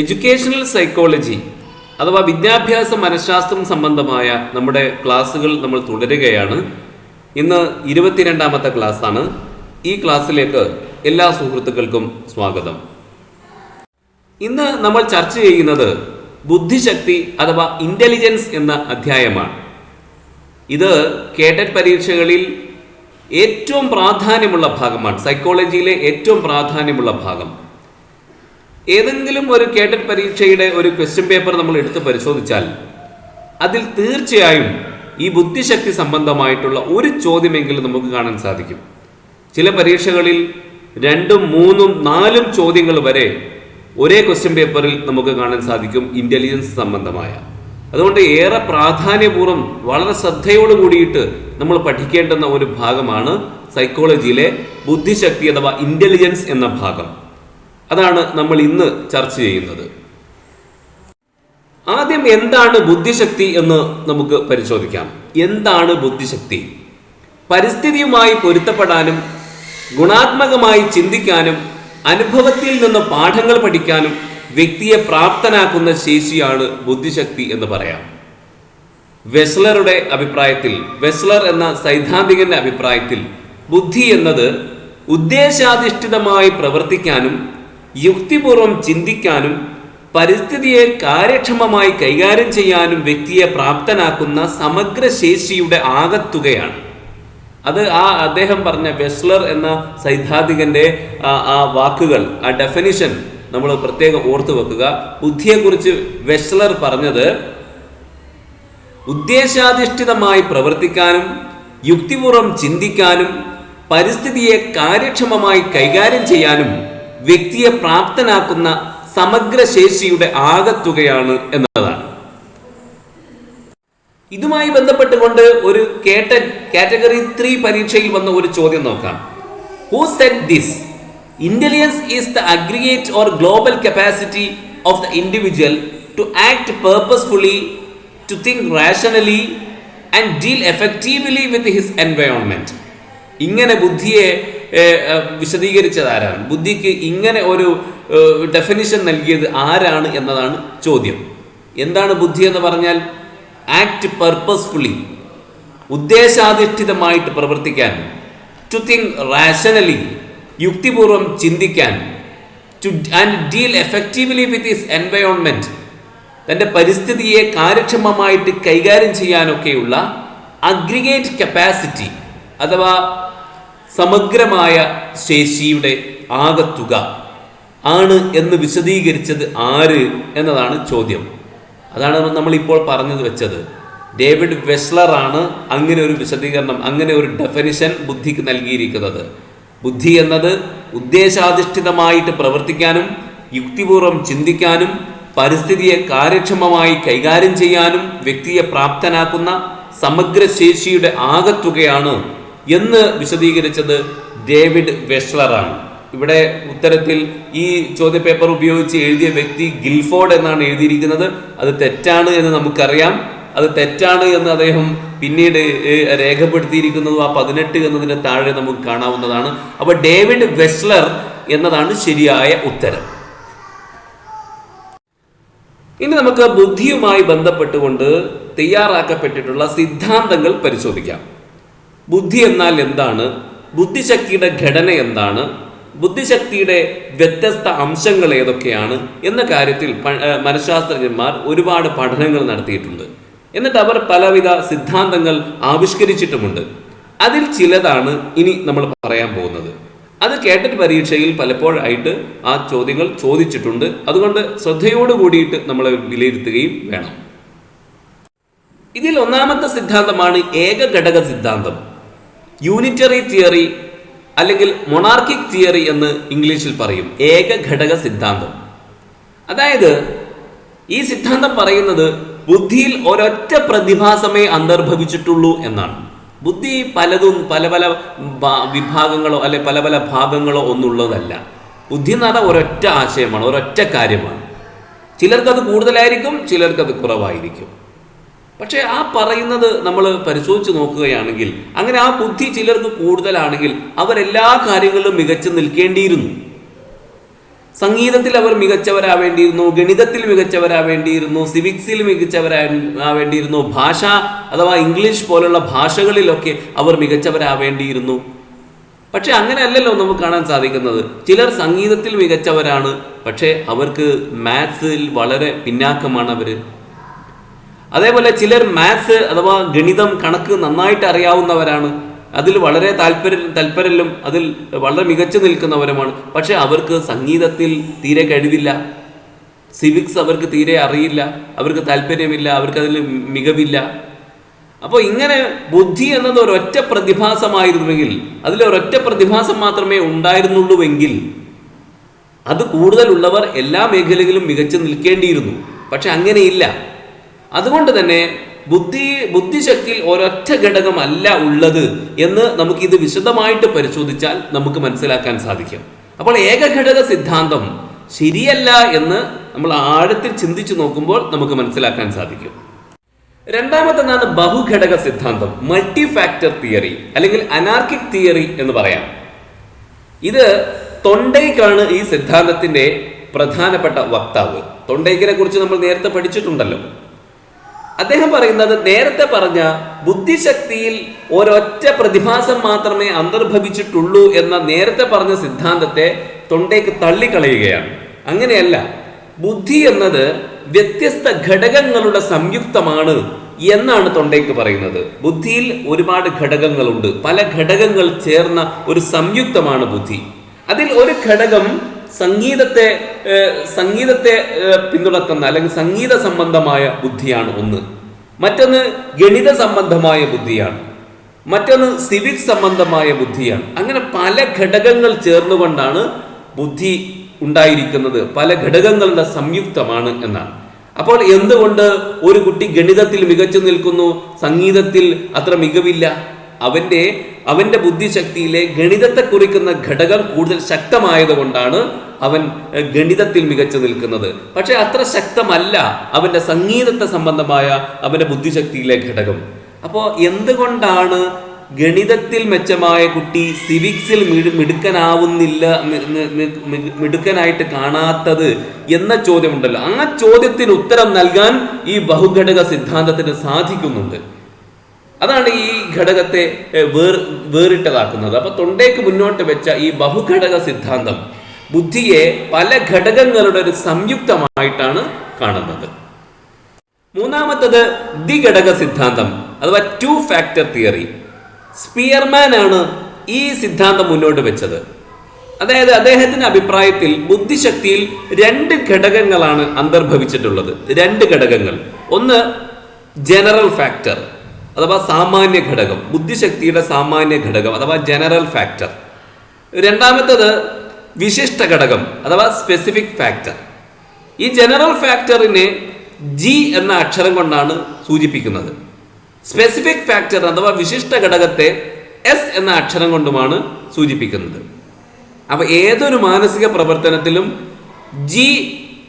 Educational psychology അഥവാ വിദ്യാഭ്യാസ മനഃശാസ്ത്രം സംബന്ധമായ നമ്മുടെ ക്ലാസ്സുകൾ നമ്മൾ തുടരുകയാണ്. ഇന്ന് 22ാമത്തെ ക്ലാസ്സാണ്. ഈ ക്ലാസ്സിലേക്ക് എല്ലാ സുഹൃത്തുക്കൾക്കും സ്വാഗതം. ഇന്ന് നമ്മൾ ചർച്ച ചെയ്യുന്നത് ബുദ്ധിശക്തി അഥവാ ഇൻ്റലിജൻസ് എന്ന അധ്യായമാണ്. ഇത് കേഡറ്റ് പരീക്ഷകളിൽ ഏറ്റവും പ്രാധാന്യമുള്ള ഭാഗമാണ്. സൈക്കോളജിയിലെ ഏറ്റവും പ്രാധാന്യമുള്ള ഭാഗം. ഏതെങ്കിലും ഒരു കേഡറ്റ് പരീക്ഷയുടെ ഒരു ക്വസ്റ്റ്യൻ പേപ്പർ നമ്മൾ എടുത്ത് പരിശോധിച്ചാൽ അതിൽ തീർച്ചയായും ഈ ബുദ്ധിശക്തി സംബന്ധമായിട്ടുള്ള ഒരു ചോദ്യമെങ്കിലും നമുക്ക് കാണാൻ സാധിക്കും. ചില പരീക്ഷകളിൽ 2, 3, 4 ചോദ്യങ്ങൾ വരെ ഒരേ ക്വസ്റ്റ്യൻ പേപ്പറിൽ നമുക്ക് കാണാൻ സാധിക്കും ഇൻ്റലിജൻസ് സംബന്ധമായ. അതുകൊണ്ട് ഏറെ പ്രാധാന്യപൂർവ്വം വളരെ ശ്രദ്ധയോട് കൂടിയിട്ട് നമ്മൾ പഠിക്കേണ്ടുന്ന ഒരു ഭാഗമാണ് സൈക്കോളജിയിലെ ബുദ്ധിശക്തി അഥവാ ഇൻ്റലിജൻസ് എന്ന ഭാഗം. അതാണ് നമ്മൾ ഇന്ന് ചർച്ച ചെയ്യുന്നത്. ആദ്യം എന്താണ് ബുദ്ധിശക്തി എന്ന് നമുക്ക് പരിശോധിക്കാം. എന്താണ് ബുദ്ധിശക്തി? പരിസ്ഥിതിയുമായി പൊരുത്തപ്പെടാനും ഗുണാത്മകമായി ചിന്തിക്കാനും അനുഭവത്തിൽ നിന്ന് പാഠങ്ങൾ പഠിക്കാനും വ്യക്തിയെ പ്രാപ്തനാക്കുന്ന ശേഷിയാണ് ബുദ്ധിശക്തി എന്ന് പറയാം. വെസ്ലറുടെ അഭിപ്രായത്തിൽ, വെസ്ലർ എന്ന സൈദ്ധാന്തികന്റെ അഭിപ്രായത്തിൽ, ബുദ്ധി എന്നത് ഉദ്ദേശാധിഷ്ഠിതമായി പ്രവർത്തിക്കാനും യുക്തിപൂർവം ചിന്തിക്കാനും പരിസ്ഥിതിയെ കാര്യക്ഷമമായി കൈകാര്യം ചെയ്യാനും വ്യക്തിയെ പ്രാപ്തനാക്കുന്ന സമഗ്ര ശേഷിയുടെ ആകത്തുകയാണ്. അത് അദ്ദേഹം പറഞ്ഞ വെസ്ലർ എന്ന സൈദ്ധാന്തികന്റെ ആ വാക്കുകൾ, ആ ഡെഫിനിഷൻ നമ്മൾ പ്രത്യേകം ഓർത്തു വെക്കുക. ബുദ്ധിയെക്കുറിച്ച് വെസ്ലർ പറഞ്ഞത് ഉദ്ദേശാധിഷ്ഠിതമായി പ്രവർത്തിക്കാനും യുക്തിപൂർവം ചിന്തിക്കാനും പരിസ്ഥിതിയെ കാര്യക്ഷമമായി കൈകാര്യം ചെയ്യാനും വ്യക്തിയെ പ്രാപ്തനാക്കുന്ന സമഗ്ര ശേഷിയുടെ ആകത്തുകയാണ് എന്നതാണ്. ഇതുമായി ബന്ധപ്പെട്ടുകൊണ്ട് ഒരു കാറ്റഗറി 3 പരീക്ഷയിൽ വന്ന ഒരു ചോദ്യം നോക്കാം. Who said this? Intelligence is the aggregate or global capacity of the individual to act purposefully, to think rationally and deal effectively with his environment. ഇങ്ങനെ ബുദ്ധിയെ വിശദീകരിച്ചത് ആരാണ്? ബുദ്ധിക്ക് ഇങ്ങനെ ഒരു ഡെഫിനിഷൻ നൽകിയത് ആരാണ് എന്നതാണ് ചോദ്യം. എന്താണ് ബുദ്ധി എന്ന് പറഞ്ഞാൽ? ആക്ട് പർപ്പസ്ഫുള്ളി, ഉദ്ദേശാധിഷ്ഠിതമായിട്ട് പ്രവർത്തിക്കാൻ, ടു തിങ്ക് റാഷണലി, യുക്തിപൂർവം ചിന്തിക്കാൻ, and deal effectively with his environment, തൻ്റെ പരിസ്ഥിതിയെ കാര്യക്ഷമമായിട്ട് കൈകാര്യം ചെയ്യാനൊക്കെയുള്ള അഗ്രിഗേറ്റ് കപ്പാസിറ്റി അഥവാ സമഗ്രമായ ശേഷിയുടെ ആകത്തുക ആണ് എന്ന് വിശദീകരിച്ചത് ആര് എന്നതാണ് ചോദ്യം. അതാണ് നമ്മളിപ്പോൾ പറഞ്ഞു വെച്ചത്. ഡേവിഡ് വെസ്ലർ ആണ് അങ്ങനെ ഒരു വിശദീകരണം, അങ്ങനെ ഒരു ഡെഫിനിഷൻ ബുദ്ധിക്ക് നൽകിയിരിക്കുന്നത്. ബുദ്ധി എന്നത് ഉദ്ദേശാധിഷ്ഠിതമായിട്ട് പ്രവർത്തിക്കാനും യുക്തിപൂർവം ചിന്തിക്കാനും പരിസ്ഥിതിയെ കാര്യക്ഷമമായി കൈകാര്യം ചെയ്യാനും വ്യക്തിയെ പ്രാപ്തനാക്കുന്ന സമഗ്ര ശേഷിയുടെ ആകത്തുകയാണ് എന്ന് വിശദീകരിച്ചത് ഡേവിഡ് വെസ്ലറാണ്. ഇവിടെ ഉത്തരത്തിൽ ഈ ചോദ്യപേപ്പർ ഉപയോഗിച്ച് എഴുതിയ വ്യക്തി ഗിൽഫോർഡ് എന്നാണ് എഴുതിയിരിക്കുന്നത്. അത് തെറ്റാണ് എന്ന് നമുക്കറിയാം. അത് തെറ്റാണ് എന്ന് അദ്ദേഹം പിന്നീട് രേഖപ്പെടുത്തിയിരിക്കുന്നതും ആ 18 എന്നതിന് താഴെ നമുക്ക് കാണാവുന്നതാണ്. അപ്പോൾ ഡേവിഡ് വെസ്ലർ എന്നതാണ് ശരിയായ ഉത്തരം. ഇനി നമുക്ക് ബുദ്ധിയുമായി ബന്ധപ്പെട്ടുകൊണ്ട് തയ്യാറാക്കപ്പെട്ടിട്ടുള്ള സിദ്ധാന്തങ്ങൾ പരിശോധിക്കാം. ബുദ്ധി എന്നാൽ എന്താണ്? ബുദ്ധിശക്തിയുടെ ഘടന എന്താണ്? ബുദ്ധിശക്തിയുടെ വ്യത്യസ്ത അംശങ്ങൾ ഏതൊക്കെയാണ് എന്ന കാര്യത്തിൽ മനഃശാസ്ത്രജ്ഞന്മാർ ഒരുപാട് പഠനങ്ങൾ നടത്തിയിട്ടുണ്ട്. എന്നിട്ട് അവർ പലവിധ സിദ്ധാന്തങ്ങൾ ആവിഷ്കരിച്ചിട്ടുമുണ്ട്. അതിൽ ചിലതാണ് ഇനി നമ്മൾ പറയാൻ പോകുന്നത്. അത് കേഡറ്റ് പരീക്ഷയിൽ പലപ്പോഴായിട്ട് ആ ചോദ്യങ്ങൾ ചോദിച്ചിട്ടുണ്ട്. അതുകൊണ്ട് ശ്രദ്ധയോട് കൂടിയിട്ട് നമ്മൾ വിലയിരുത്തുകയും വേണം. ഇതിൽ ഒന്നാമത്തെ സിദ്ധാന്തമാണ് ഏകഘടക സിദ്ധാന്തം, യൂണിറ്ററി തിയറി അല്ലെങ്കിൽ മൊണാർക്കിക് തിയറി എന്ന് ഇംഗ്ലീഷിൽ പറയും. ഏകഘടക സിദ്ധാന്തം. അതായത് ഈ സിദ്ധാന്തം പറയുന്നത് ബുദ്ധിയിൽ ഒരൊറ്റ പ്രതിഭാസമേ അന്തർഭവിച്ചിട്ടുള്ളൂ എന്നാണ്. ബുദ്ധി പലതും പല വിഭാഗങ്ങളോ അല്ലെ പല ഭാഗങ്ങളോ ഒന്നുള്ളതല്ല. ബുദ്ധി എന്ന് പറഞ്ഞാൽ ഒരൊറ്റ ആശയമാണ്, ഒരൊറ്റ കാര്യമാണ്. ചിലർക്കത് കൂടുതലായിരിക്കും, ചിലർക്കത് കുറവായിരിക്കും. പക്ഷേ ആ പറയുന്നത് നമ്മൾ പരിശോധിച്ച് നോക്കുകയാണെങ്കിൽ അങ്ങനെ ആ ബുദ്ധി ചിലർക്ക് കൂടുതലാണെങ്കിൽ അവരെല്ലാ കാര്യങ്ങളിലും മികച്ചു നിൽക്കേണ്ടിയിരുന്നു. സംഗീതത്തിൽ അവർ മികച്ചവരാവേണ്ടിയിരുന്നു, ഗണിതത്തിൽ മികച്ചവരാവേണ്ടിയിരുന്നു, സിവിക്സിൽ മികച്ചവരാവേണ്ടിയിരുന്നു, ഭാഷ അഥവാ ഇംഗ്ലീഷ് പോലുള്ള ഭാഷകളിലൊക്കെ അവർ മികച്ചവരാവേണ്ടിയിരുന്നു. പക്ഷെ അങ്ങനെയല്ലല്ലോ നമുക്ക് കാണാൻ സാധിക്കുന്നത്. ചിലർ സംഗീതത്തിൽ മികച്ചവരാണ്, പക്ഷേ അവർക്ക് മാത്സിൽ വളരെ പിന്നാക്കമാണ് അവർ. അതേപോലെ ചിലർ മാത്സ് അഥവാ ഗണിതം, കണക്ക് നന്നായിട്ട് അറിയാവുന്നവരാണ്, അതിൽ വളരെ തൽപരരും അതിൽ വളരെ മികച്ചു നിൽക്കുന്നവരുമാണ്. പക്ഷെ അവർക്ക് സംഗീതത്തിൽ തീരെ കഴിവില്ല, സിവിക്സ് അവർക്ക് തീരെ അറിയില്ല, അവർക്ക് താല്പര്യമില്ല, അവർക്ക് അതിൽ മികവില്ല. അപ്പോൾ ഇങ്ങനെ ബുദ്ധി എന്നത് ഒരൊറ്റ പ്രതിഭാസമായിരുന്നുവെങ്കിൽ, അതിലൊരൊറ്റ പ്രതിഭാസം മാത്രമേ ഉണ്ടായിരുന്നുള്ളൂവെങ്കിൽ അത് കൂടുതലുള്ളവർ എല്ലാ മേഖലകളിലും മികച്ചു നിൽക്കേണ്ടിയിരുന്നു. പക്ഷെ അങ്ങനെയില്ല. അതുകൊണ്ട് തന്നെ ബുദ്ധിശക്തിയിൽ ഒരൊറ്റ ഘടകമല്ല ഉള്ളത് എന്ന് നമുക്കിത് വിശദമായിട്ട് പരിശോധിച്ചാൽ നമുക്ക് മനസ്സിലാക്കാൻ സാധിക്കും. അപ്പോൾ ഏകഘടക സിദ്ധാന്തം ശരിയല്ല എന്ന് നമ്മൾ ആഴത്തിൽ ചിന്തിച്ചു നോക്കുമ്പോൾ നമുക്ക് മനസ്സിലാക്കാൻ സാധിക്കും. രണ്ടാമത്തേതാണ് ബഹുഘടക സിദ്ധാന്തം, മൾട്ടി ഫാക്ടർ തിയറി അല്ലെങ്കിൽ അനാർക്കിക് തിയറി എന്ന് പറയാം. ഇത് തൊണ്ടൈക്കാണ് ഈ സിദ്ധാന്തത്തിന്റെ പ്രധാനപ്പെട്ട വക്താവ്. തൊണ്ടൈക്കിനെ കുറിച്ച് നമ്മൾ നേരത്തെ പഠിച്ചിട്ടുണ്ടല്ലോ. അദ്ദേഹം പറയുന്നത് നേരത്തെ പറഞ്ഞ ബുദ്ധിശക്തിയിൽ ഒരൊറ്റ പ്രതിഭാസം മാത്രമേ അന്തർഭവിച്ചിട്ടുള്ളൂ എന്ന നേരത്തെ പറഞ്ഞ സിദ്ധാന്തത്തെ തൊണ്ടൈക്ക് തള്ളിക്കളയുകയാണ്. അങ്ങനെയല്ല, ബുദ്ധി എന്നത് വ്യത്യസ്ത ഘടകങ്ങളുടെ സംയുക്തമാണ് എന്നാണ് തൊണ്ടൈക്ക് പറയുന്നത്. ബുദ്ധിയിൽ ഒരുപാട് ഘടകങ്ങളുണ്ട്, പല ഘടകങ്ങൾ ചേർന്ന ഒരു സംയുക്തമാണ് ബുദ്ധി. അതിൽ ഒരു ഘടകം സംഗീതത്തെ പിന്തുണക്കുന്ന അല്ലെങ്കിൽ സംഗീത സംബന്ധമായ ബുദ്ധിയാണ് ഒന്ന്. മറ്റൊന്ന് ഗണിത സംബന്ധമായ ബുദ്ധിയാണ്, മറ്റൊന്ന് സിവിക്സ് സംബന്ധമായ ബുദ്ധിയാണ്. അങ്ങനെ പല ഘടകങ്ങൾ ചേർന്നുകൊണ്ടാണ് ബുദ്ധി ഉണ്ടായിരിക്കുന്നത്, പല ഘടകങ്ങളുടെ സംയുക്തമാണ് എന്നാണ്. അപ്പോൾ എന്തുകൊണ്ട് ഒരു കുട്ടി ഗണിതത്തിൽ മികച്ചു നിൽക്കുന്നു, സംഗീതത്തിൽ അത്ര മികവില്ല? അവന്റെ ബുദ്ധിശക്തിയിലെ ഗണിതത്തെ കുറിക്കുന്ന ഘടകം കൂടുതൽ ശക്തമായതുകൊണ്ടാണ് അവൻ ഗണിതത്തിൽ മികച്ചു നിൽക്കുന്നത്. പക്ഷെ അത്ര ശക്തമല്ല അവന്റെ സംഗീതത്തെ സംബന്ധമായ അവന്റെ ബുദ്ധിശക്തിയിലെ ഘടകം. അപ്പോൾ എന്തുകൊണ്ടാണ് ഗണിതത്തിൽ മെച്ചമായ കുട്ടി സിവിക്സിൽ മിടുക്കനായിട്ട് കാണാത്തത് എന്ന ചോദ്യമുണ്ടല്ലോ. ആ ചോദ്യത്തിന് ഉത്തരം നൽകാൻ ഈ ബഹുഘടക സിദ്ധാന്തത്തിന് സാധിക്കുന്നുണ്ട്. അതാണ് ഈ ഘടകത്തെ വേറിട്ടതാക്കുന്നത്. അപ്പൊ തൊണ്ടേക്ക് മുന്നോട്ട് വെച്ച ഈ ബഹുഘടക സിദ്ധാന്തം ബുദ്ധിയെ പല ഘടകങ്ങളുടെ ഒരു സംയുക്തമായിട്ടാണ് കാണുന്നത്. മൂന്നാമത്തത് ദ്വിഘടക സിദ്ധാന്തം അഥവാ ടു ഫാക്ടർ തിയറി. സ്പിയർമാൻ ആണ് ഈ സിദ്ധാന്തം മുന്നോട്ട് വെച്ചത്. അതായത് അദ്ദേഹത്തിന്റെ അഭിപ്രായത്തിൽ ബുദ്ധിശക്തിയിൽ രണ്ട് ഘടകങ്ങളാണ് അന്തർഭവിച്ചിട്ടുള്ളത്. രണ്ട് ഘടകങ്ങൾ. ഒന്ന് ജനറൽ ഫാക്ടർ അഥവാ സാമാന്യ ഘടകം, ബുദ്ധിശക്തിയുടെ സാമാന്യ ഘടകം അഥവാ ജനറൽ ഫാക്ടർ. രണ്ടാമത്തത് വിശിഷ്ട ഘടകം അഥവാ സ്പെസിഫിക് ഫാക്ടർ. ഈ ജനറൽ ഫാക്ടറിനെ ജി എന്ന അക്ഷരം കൊണ്ടാണ് സൂചിപ്പിക്കുന്നത്. സ്പെസിഫിക് ഫാക്ടർ അഥവാ വിശിഷ്ട ഘടകത്തെ എസ് എന്ന അക്ഷരം കൊണ്ടുമാണ് സൂചിപ്പിക്കുന്നത്. അപ്പൊ ഏതൊരു മാനസിക പ്രവർത്തനത്തിലും ജി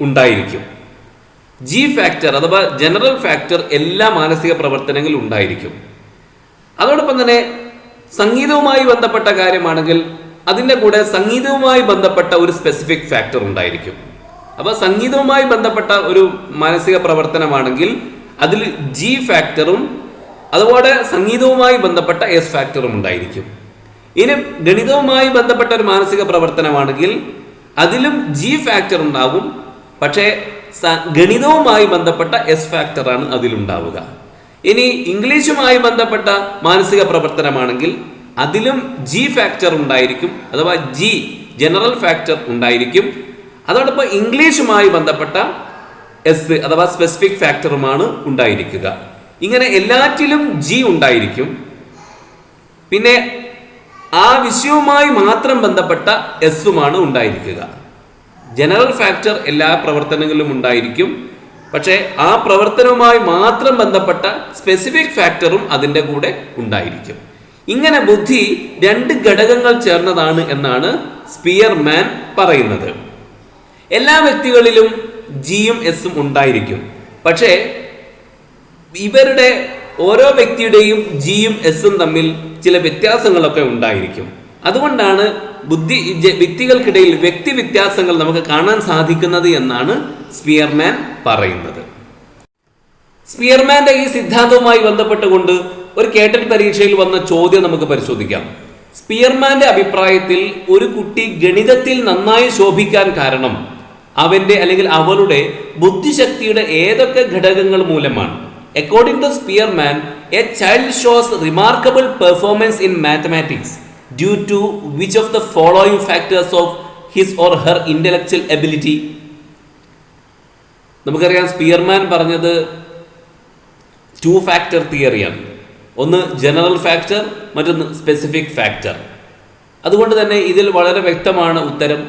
ഉണ്ടായിരിക്കും. ജി ഫാക്ടർ അഥവാ ജനറൽ ഫാക്ടർ എല്ലാ മാനസിക പ്രവർത്തനങ്ങളിലും ഉണ്ടായിരിക്കും. അതോടൊപ്പം തന്നെ സംഗീതവുമായി ബന്ധപ്പെട്ട കാര്യമാണെങ്കിൽ അതിൻ്റെ കൂടെ സംഗീതവുമായി ബന്ധപ്പെട്ട ഒരു സ്പെസിഫിക് ഫാക്ടർ ഉണ്ടായിരിക്കും. അപ്പോൾ സംഗീതവുമായി ബന്ധപ്പെട്ട ഒരു മാനസിക പ്രവർത്തനമാണെങ്കിൽ അതിൽ ജി ഫാക്ടറും അതുപോലെ സംഗീതവുമായി ബന്ധപ്പെട്ട എസ് ഫാക്ടറും ഉണ്ടായിരിക്കും. ഇനി ഗണിതവുമായി ബന്ധപ്പെട്ട ഒരു മാനസിക പ്രവർത്തനമാണെങ്കിൽ അതിലും ജി ഫാക്ടർ ഉണ്ടാകും, പക്ഷേ ഗണിതവുമായി ബന്ധപ്പെട്ട എസ് ഫാക്ടറാണ് അതിലുണ്ടാവുക. ഇനി ഇംഗ്ലീഷുമായി ബന്ധപ്പെട്ട മാനസിക പ്രവർത്തനമാണെങ്കിൽ അതിലും ജി ഫാക്ടർ ഉണ്ടായിരിക്കും, അഥവാ ജി ജനറൽ ഫാക്ടർ ഉണ്ടായിരിക്കും. അതോടൊപ്പം ഇംഗ്ലീഷുമായി ബന്ധപ്പെട്ട എസ് അഥവാ സ്പെസിഫിക് ഫാക്ടറുമാണ് ഉണ്ടായിരിക്കുക. ഇങ്ങനെ എല്ലാറ്റിലും ജി ഉണ്ടായിരിക്കും. പിന്നെ ആ വിഷയവുമായി മാത്രം ബന്ധപ്പെട്ട എസ്സുമാണ് ഉണ്ടായിരിക്കുക. ജനറൽ ഫാക്ടർ എല്ലാ പ്രവർത്തനങ്ങളിലും ഉണ്ടായിരിക്കും, പക്ഷേ ആ പ്രവർത്തനവുമായി മാത്രം ബന്ധപ്പെട്ട സ്പെസിഫിക് ഫാക്ടറും അതിൻ്റെ കൂടെ ഉണ്ടായിരിക്കും. ഇങ്ങനെ ബുദ്ധി രണ്ട് ഘടകങ്ങൾ ചേർന്നതാണ് എന്നാണ് സ്പിയർമാൻ പറയുന്നത്. എല്ലാ വ്യക്തികളിലും ജിയും എസും ഉണ്ടായിരിക്കും, പക്ഷേ ഇവരുടെ ഓരോ വ്യക്തിയുടെയും ജിയും എസും തമ്മിൽ ചില വ്യത്യാസങ്ങളൊക്കെ ഉണ്ടായിരിക്കും. അതുകൊണ്ടാണ് വ്യക്തികൾക്കിടയിൽ വ്യക്തി വ്യത്യാസങ്ങൾ നമുക്ക് കാണാൻ സാധിക്കുന്നത് എന്നാണ് സ്പിയർമാൻ പറയുന്നത്. സ്പിയർമാന്റെ ഈ സിദ്ധാന്തവുമായി ബന്ധപ്പെട്ടുകൊണ്ട് ഒരു കേട്ടറ്റ് പരീക്ഷയിൽ വന്ന ചോദ്യം നമുക്ക് പരിശോധിക്കാം. സ്പിയർമാന്റെ അഭിപ്രായത്തിൽ ഒരു കുട്ടി ഗണിതത്തിൽ നന്നായി ശോഭിക്കാൻ കാരണം അവന്റെ അല്ലെങ്കിൽ അവളുടെ ബുദ്ധിശക്തിയുടെ ഏതൊക്കെ ഘടകങ്ങൾ മൂലമാണ്? According to Spearman, a child shows remarkable performance in mathematics due to which of the following factors of his or her intellectual ability? നമുക്കറിയാം സ്പിയർമാൻ പറഞ്ഞത് 2 ഫാക്ടർ തിയറിയാണ്. ഒന്ന് ജനറൽ ഫാക്ടർ, മറ്റൊന്ന് സ്പെസിഫിക് ഫാക്ടർ. അതുകൊണ്ട് തന്നെ ഇതിൽ വളരെ വ്യക്തമാണ് ഉത്തരം.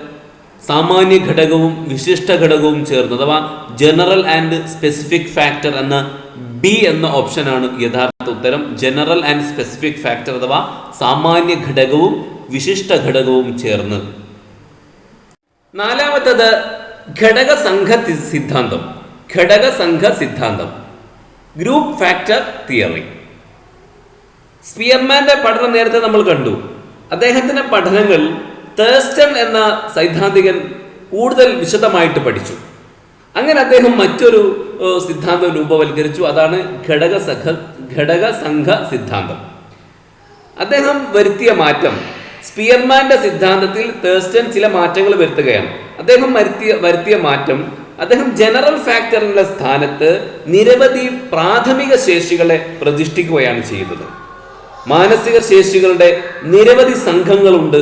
സാമാന്യ ഘടകവും വിശിഷ്ട ഘടകവും ചേർന്ന്, അഥവാ ജനറൽ ആൻഡ് സ്പെസിഫിക് ഫാക്ടർ എന്ന ബി എന്ന ഓപ്ഷനാണ് യഥാർത്ഥ ഉത്തരം. ജനറൽ ആൻഡ് സ്പെസിഫിക് ഫാക്ടർ അഥവാ സാമാന്യ ഘടകവും വിശിഷ്ട ഘടകവും ചേർന്ന്. നാലാമത്തത് ഘടകസംഘ സിദ്ധാന്തം. ഘടകസംഘ സിദ്ധാന്തം, ഗ്രൂപ്പ് ഫാക്ടർ തിയറി. സ്പിയർമാന്റെ പഠനം നേരത്തെ നമ്മൾ കണ്ടു. അദ്ദേഹത്തിന്റെ പഠനങ്ങൾ തേഴ്സ്റ്റൺ എന്ന സൈദ്ധാന്തികൻ കൂടുതൽ വിശദമായിട്ട് പഠിച്ചു. അങ്ങനെ അദ്ദേഹം മറ്റൊരു സിദ്ധാന്തം രൂപവൽക്കരിച്ചു. അതാണ് ഘടകസംഘ സിദ്ധാന്തം. അദ്ദേഹം വരുത്തിയ മാറ്റം, സ്പിയർമാന്റെ സിദ്ധാന്തത്തിൽ തേഴ്സ്റ്റൺ ചില മാറ്റങ്ങൾ വരുത്തുകയാണ്. അദ്ദേഹം വരുത്തിയ മാറ്റം, അദ്ദേഹം ജനറൽ ഫാക്ടറിന്റെ സ്ഥാനത്ത് നിരവധി പ്രാഥമിക ശേഷികളെ പ്രതിഷ്ഠിക്കുകയാണ് ചെയ്യുന്നത്. മാനസിക ശേഷികളുടെ നിരവധി സംഘങ്ങളുണ്ട്.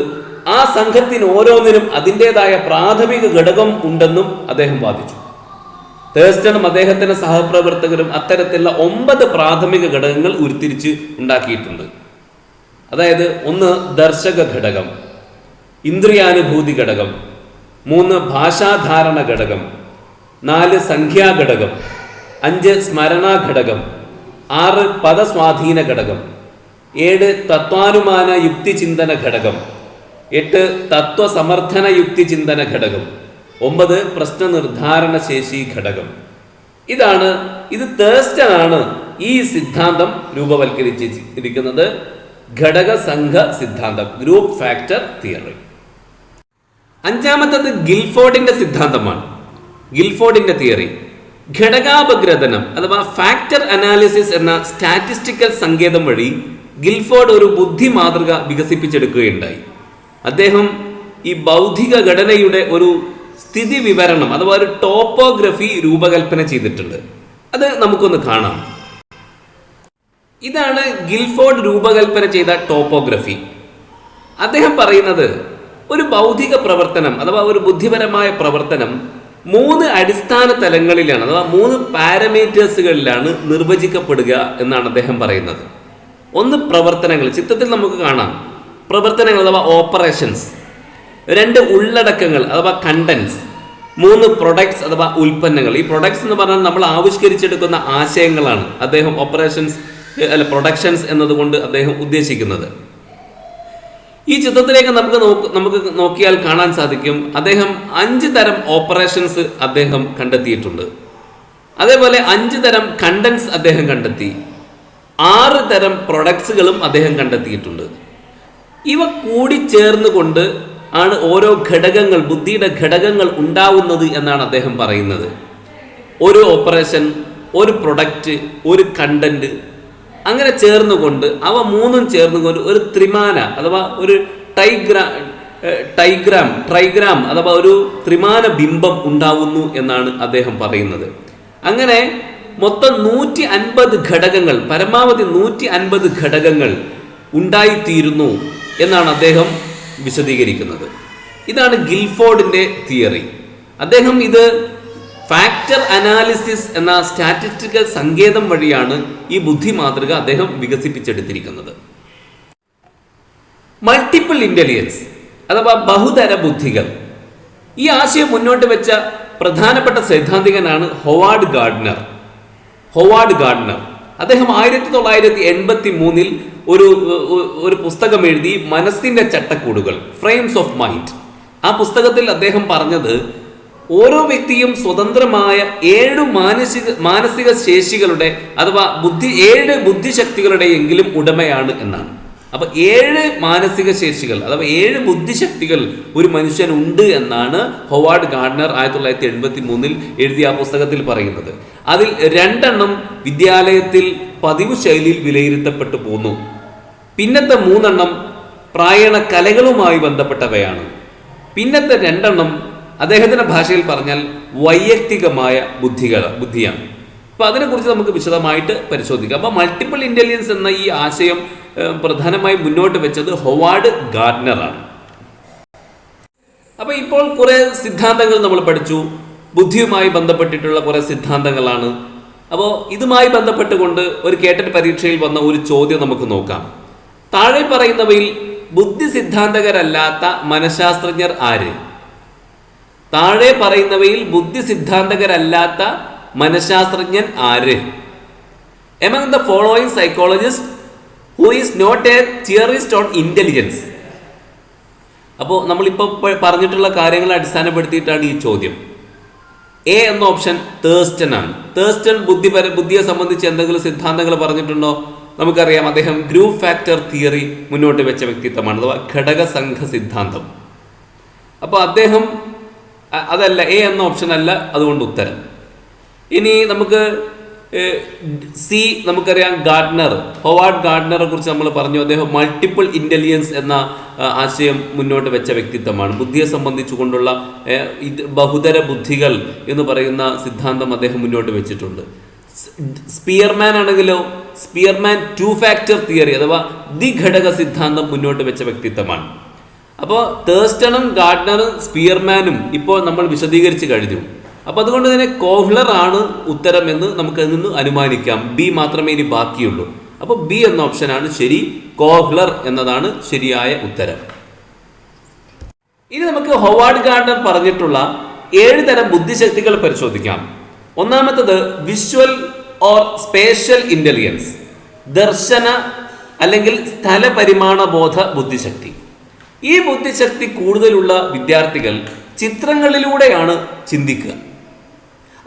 ആ സംഘത്തിന് ഓരോന്നിനും അതിൻ്റെതായ പ്രാഥമിക ഘടകം ഉണ്ടെന്നും അദ്ദേഹം വാദിച്ചു. തേഴ്സ്റ്റണും അദ്ദേഹത്തിന്റെ സഹപ്രവർത്തകരും അത്തരത്തിലുള്ള 9 പ്രാഥമിക ഘടകങ്ങൾ ഉരുത്തിരിച്ച് ഉണ്ടാക്കിയിട്ടുണ്ട്. അതായത് 1 ദർശക ഘടകം, ഇന്ദ്രിയാനുഭൂതി ഘടകം, 3 ഭാഷാധാരണ ഘടകം, 4 സംഖ്യാ ഘടകം, 5 സ്മരണാ ഘടകം, 6 പദസ്വാധീന ഘടകം, 7 തത്വാനുമാന യുക്തിചിന്തന ഘടകം, 8 തത്വസമർത്ഥന യുക്തിചിന്തന ഘടകം, 9 പ്രശ്ന നിർദ്ധാരണ ശേഷി ഘടകം. ഇത് തേഴ്സ്റ്റൺ ആണ് ഈ സിദ്ധാന്തം രൂപവൽക്കരിച്ചിരിക്കുന്നത്. ഘടകസംഘ സിദ്ധാന്തം, ഗ്രൂപ്പ് ഫാക്ടർ തിയറി. അഞ്ചാമത്തത് ഗിൽഫോർഡിന്റെ സിദ്ധാന്തമാണ്, ഗിൽഫോർഡിന്റെ തിയറി. ഘടകാപഗ്രഥനം അഥവാ ഫാക്ടർ അനാലിസിസ് എന്ന സ്റ്റാറ്റിസ്റ്റിക്കൽ സങ്കേതം വഴി ഗിൽഫോർഡ് ഒരു ബുദ്ധി മാതൃക വികസിപ്പിച്ചെടുക്കുകയുണ്ടായി. അദ്ദേഹം ഈ ബൗദ്ധിക ഘടനയുടെ ഒരു സ്ഥിതി വിവരണം അഥവാ ഒരു ടോപ്പോഗ്രഫി രൂപകൽപ്പന ചെയ്തിട്ടുണ്ട്. അത് നമുക്കൊന്ന് കാണാം. ഇതാണ് ഗിൽഫോർഡ് രൂപകൽപ്പന ചെയ്ത ടോപ്പോഗ്രഫി. അദ്ദേഹം പറയുന്നത് ഒരു ബൗദ്ധിക പ്രവർത്തനം അഥവാ ഒരു ബുദ്ധിപരമായ പ്രവർത്തനം 3 അടിസ്ഥാന തലങ്ങളിലാണ് അഥവാ 3 പാരാമീറ്റേഴ്സുകളിലാണ് നിർവചിക്കപ്പെടുക എന്നാണ് അദ്ദേഹം പറയുന്നത്. ഒന്ന് പ്രവർത്തനങ്ങൾ, ചിത്രത്തിൽ നമുക്ക് കാണാം പ്രവർത്തനങ്ങൾ അഥവാ ഓപ്പറേഷൻസ്. 2 ഉള്ളടക്കങ്ങൾ അഥവാ കണ്ടന്റ്സ്. 3 പ്രൊഡക്ട്സ് അഥവാ ഉൽപ്പന്നങ്ങൾ. ഈ പ്രൊഡക്ട്സ് എന്ന് പറഞ്ഞാൽ നമ്മൾ ആവിഷ്കരിച്ചെടുക്കുന്ന ആശയങ്ങളാണ് അദ്ദേഹം പ്രൊഡക്ഷൻസ് എന്നതുകൊണ്ട് അദ്ദേഹം ഉദ്ദേശിക്കുന്നത്. ഈ ചിത്രത്തിലേക്ക് നമുക്ക് നോക്കിയാൽ കാണാൻ സാധിക്കും അദ്ദേഹം 5 തരം ഓപ്പറേഷൻസ് അദ്ദേഹം കണ്ടെത്തിയിട്ടുണ്ട്. അതേപോലെ 5 തരം കണ്ടന്റ്സ് അദ്ദേഹം കണ്ടെത്തി. 6 തരം പ്രൊഡക്ട്സുകളും അദ്ദേഹം കണ്ടെത്തിയിട്ടുണ്ട്. ഇവ കൂടി ചേർന്നുകൊണ്ട് ആണ് ഓരോ ഘടകങ്ങൾ, ബുദ്ധിയുടെ ഘടകങ്ങൾ ഉണ്ടാവുന്നത് എന്നാണ് അദ്ദേഹം പറയുന്നത്. ഒരു ഓപ്പറേഷൻ, ഒരു പ്രൊഡക്റ്റ്, ഒരു കണ്ടന്റ്, അങ്ങനെ ചേർന്നുകൊണ്ട് അവ 3ഉം ചേർന്നുകൊണ്ട് ഒരു ത്രിമാന അഥവാ ഒരു ട്രൈഗ്രാം അഥവാ ഒരു ത്രിമാന ബിംബം ഉണ്ടാവുന്നു എന്നാണ് അദ്ദേഹം പറയുന്നത്. അങ്ങനെ മൊത്തം 150 ഘടകങ്ങൾ, പരമാവധി 150 ഘടകങ്ങൾ ഉണ്ടായിത്തീരുന്നു എന്നാണ് അദ്ദേഹം വിശദീകരിക്കുന്നത്. ഇതാണ് ഗിൽഫോർഡിന്റെ തിയറി. അദ്ദേഹം ഇത് ഫാക്ടർ അനാലിസിസ് എന്ന സ്റ്റാറ്റിസ്റ്റിക്കൽ സങ്കേതം വഴിയാണ് ഈ ബുദ്ധി മാതൃക അദ്ദേഹം വികസിപ്പിച്ചെടുത്തിരിക്കുന്നത്. മൾട്ടിപ്പിൾ ഇന്റലിജൻസ് അഥവാ ബഹുതര ബുദ്ധികൾ, ഈ ആശയം മുന്നോട്ട് വെച്ച പ്രധാനപ്പെട്ട സൈദ്ധാന്തികനാണ് ഹൊവാർഡ് ഗാർഡ്നർ. അദ്ദേഹം 1983 ഒരു പുസ്തകം എഴുതി, മനസ്സിന്റെ ചട്ടക്കൂടുകൾ, ഫ്രെയിംസ് ഓഫ് മൈൻഡ്. ആ പുസ്തകത്തിൽ അദ്ദേഹം പറഞ്ഞത് ഓരോ വ്യക്തിയും സ്വതന്ത്രമായ 7 മാനസിക ശേഷികളുടെ അഥവാ 7 ബുദ്ധിശക്തികളുടെ എങ്കിലും ഉടമയാണ് എന്നാണ്. അപ്പൊ 7 മാനസിക ശേഷികൾ അഥവാ 7 ബുദ്ധിശക്തികൾ ഒരു മനുഷ്യനുണ്ട് എന്നാണ് ഹൊവാർഡ് ഗാർഡ്നർ 1983 എഴുതിയ ആ പുസ്തകത്തിൽ പറയുന്നത്. അതിൽ 2 വിദ്യാലയത്തിൽ പതിവ് ശൈലിയിൽ വിലയിരുത്തപ്പെട്ടു പോന്നു. പിന്നത്തെ 3 പ്രായണ കലകളുമായി ബന്ധപ്പെട്ടവയാണ്. പിന്നത്തെ 2 അദ്ദേഹത്തിന്റെ ഭാഷയിൽ പറഞ്ഞാൽ വൈയക്തികമായ ബുദ്ധിയാണ്. അപ്പൊ അതിനെക്കുറിച്ച് നമുക്ക് വിശദമായിട്ട് പരിശോധിക്കാം. അപ്പൊ മൾട്ടിപ്പിൾ ഇന്റലിജൻസ് എന്ന ഈ ആശയം പ്രധാനമായും മുന്നോട്ട് വെച്ചത് ഹൊവാർഡ് ഗാർഡ്നറാണ്. അപ്പൊ ഇപ്പോൾ കുറെ സിദ്ധാന്തങ്ങൾ നമ്മൾ പഠിച്ചു. ബുദ്ധിയുമായി ബന്ധപ്പെട്ടിട്ടുള്ള കുറെ സിദ്ധാന്തങ്ങളാണ്. അപ്പോൾ ഇതുമായി ബന്ധപ്പെട്ടുകൊണ്ട് ഒരു കേട്ടറ്റ് പരീക്ഷയിൽ വന്ന ഒരു ചോദ്യം നമുക്ക് നോക്കാം. താഴെ പറയുന്നവയിൽ ബുദ്ധി സിദ്ധാന്തകരല്ലാത്ത മനഃശാസ്ത്രജ്ഞർ ആര്? താഴെ പറയുന്നവയിൽ ബുദ്ധി സിദ്ധാന്തകരല്ലാത്ത മനഃശാസ്ത്രജ്ഞൻ ആര്? Among the following psychologists who is not a theorist on intelligence. അപ്പോൾ നമ്മളിപ്പോൾ പറഞ്ഞിട്ടുള്ള കാര്യങ്ങളെ അടിസ്ഥാനപ്പെടുത്തിയിട്ടാണ് ഈ ചോദ്യം. എ എന്ന ഓപ്ഷൻ തേഴ്സ്റ്റൺ ആണ്. തേഴ്സ്റ്റൺ ബുദ്ധിയെ സംബന്ധിച്ച് എന്തെങ്കിലും സിദ്ധാന്തങ്ങൾ പറഞ്ഞിട്ടുണ്ടോ? നമുക്കറിയാം, അദ്ദേഹം ഗ്രൂപ്പ് ഫാക്ടർ തിയറി മുന്നോട്ട് വെച്ച വ്യക്തിത്വമാണ്, അഥവാ ഘടകസംഘ സിദ്ധാന്തം. അപ്പോൾ അദ്ദേഹം അതല്ല, എ എന്ന ഓപ്ഷൻ അല്ല, അതുകൊണ്ട് ഉത്തരം. ഇനി നമുക്ക് സി, നമുക്കറിയാം ഗാർഡ്നർ, ഹൊവാർഡ് ഗാർഡ്നറെ കുറിച്ച് നമ്മൾ പറഞ്ഞു. അദ്ദേഹം മൾട്ടിപ്പിൾ ഇന്റലിജൻസ് എന്ന ആശയം മുന്നോട്ട് വെച്ച വ്യക്തിത്വമാണ്. ബുദ്ധിയെ സംബന്ധിച്ചുകൊണ്ടുള്ള ബഹുതര ബുദ്ധികൾ എന്ന് പറയുന്ന സിദ്ധാന്തം അദ്ദേഹം മുന്നോട്ട് വെച്ചിട്ടുണ്ട്. സ്പിയർമാൻ ആണെങ്കിലോ സ്പിയർമാൻ 2 ഫാക്ടർ തിയറി അഥവാ ദ്വിഘടക സിദ്ധാന്തം മുന്നോട്ട് വെച്ച വ്യക്തിത്വമാണ്. അപ്പോൾ തേഴ്സ്റ്റണും ഗാർഡ്നറും സ്പിയർമാനും ഇപ്പോൾ നമ്മൾ വിശദീകരിച്ച് കഴിഞ്ഞു. അപ്പോൾ അതുകൊണ്ട് തന്നെ കോഹ്ലർ ആണ് ഉത്തരം എന്ന് നമുക്ക് അതിൽ നിന്ന് അനുമാനിക്കാം. ബി മാത്രമേ ഇനി ബാക്കിയുള്ളൂ. അപ്പോൾ ബി എന്ന ഓപ്ഷനാണ് ശരി. കോഹ്ലർ എന്നതാണ് ശരിയായ ഉത്തരം. ഇനി നമുക്ക് ഹൊവാർഡ് ഗാർഡ്നർ പറഞ്ഞിട്ടുള്ള 7 തരം ബുദ്ധിശക്തികൾ പരിശോധിക്കാം. ഒന്നാമത്തത് വിഷ്വൽ ഓർ സ്പേഷ്യൽ ഇന്റലിജൻസ്, ദർശന അല്ലെങ്കിൽ സ്ഥലപരിമാണ ബോധ ബുദ്ധിശക്തി. ഈ ബുദ്ധിശക്തി കൂടുതലുള്ള വിദ്യാർത്ഥികൾ ചിത്രങ്ങളിലൂടെയാണ് ചിന്തിക്കുക.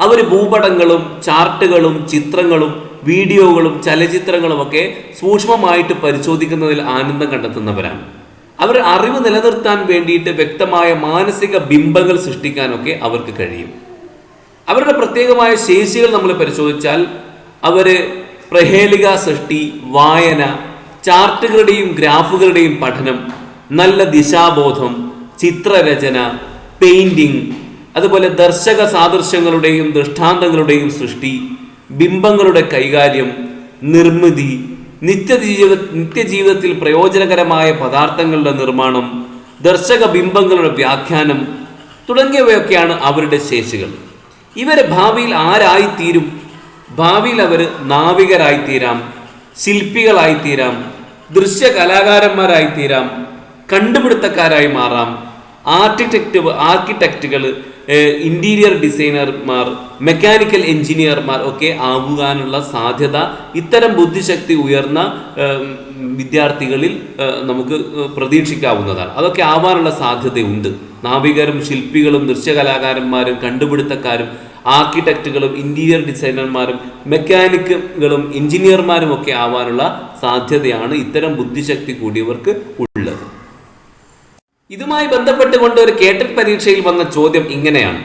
അവർ ഭൂപടങ്ങളും ചാർട്ടുകളും ചിത്രങ്ങളും വീഡിയോകളും ചലച്ചിത്രങ്ങളും ഒക്കെ സൂക്ഷ്മമായിട്ട് പരിശോധിക്കുന്നതിൽ ആനന്ദം കണ്ടെത്തുന്നവരാണ്. അവർ അറിവ് നിലനിർത്താൻ വേണ്ടിയിട്ട് വ്യക്തമായ മാനസിക ബിംബങ്ങൾ സൃഷ്ടിക്കാനൊക്കെ അവർക്ക് കഴിയും. അവരുടെ പ്രത്യേകമായ ശേഷികൾ നമ്മൾ പരിശോധിച്ചാൽ അവർ പ്രഹേളിക സൃഷ്ടി, വായന, ചാർട്ടുകളുടെയും ഗ്രാഫുകളുടെയും പഠനം, നല്ല ദിശാബോധം, ചിത്രരചന, പെയിന്റിംഗ്, അതുപോലെ ദർശക സാദൃശ്യങ്ങളുടെയും ദൃഷ്ടാന്തങ്ങളുടെയും സൃഷ്ടി, ബിംബങ്ങളുടെ കൈകാര്യം, നിർമ്മിതി, നിത്യജീവിതത്തിൽ പ്രയോജനകരമായ പദാർത്ഥങ്ങളുടെ നിർമ്മാണം, ദർശക ബിംബങ്ങളുടെ വ്യാഖ്യാനം തുടങ്ങിയവയൊക്കെയാണ് അവരുടെ ശേഷികൾ. ഇവരെ ഭാവിയിൽ ആരായിത്തീരും? ഭാവിയിൽ അവർ നാവികരായിത്തീരാം, ശില്പികളായിത്തീരാം, ദൃശ്യ കലാകാരന്മാരായിത്തീരാം, കണ്ടുപിടുത്തക്കാരായി മാറാം, ആർക്കിടെക്റ്റുകൾ, ഇന്റീരിയർ ഡിസൈനർമാർ, മെക്കാനിക്കൽ എഞ്ചിനീയർമാർ ഒക്കെ ആകാനുള്ള സാധ്യത ഇത്തരം ബുദ്ധിശക്തി ഉയർന്ന വിദ്യാർത്ഥികളിൽ നമുക്ക് പ്രതീക്ഷിക്കാവുന്നതാണ്. അതൊക്കെ ആവാനുള്ള സാധ്യതയുണ്ട്. നാവികരും ശില്പികളും ദൃശ്യകലാകാരന്മാരും കണ്ടുപിടുത്തക്കാരും ആർക്കിടെക്റ്റുകളും ഇന്റീരിയർ ഡിസൈനർമാരും മെക്കാനിക്കുകളും എഞ്ചിനീയർമാരും ഒക്കെ ആവാനുള്ള സാധ്യതയാണ് ഇത്തരം ബുദ്ധിശക്തി കൂടിയവർക്ക് ഉള്ളത്. ഇതുമായി ബന്ധപ്പെട്ടുകൊണ്ട് ഒരു കേട്ടറ്റ് പരീക്ഷയിൽ വന്ന ചോദ്യം ഇങ്ങനെയാണ്: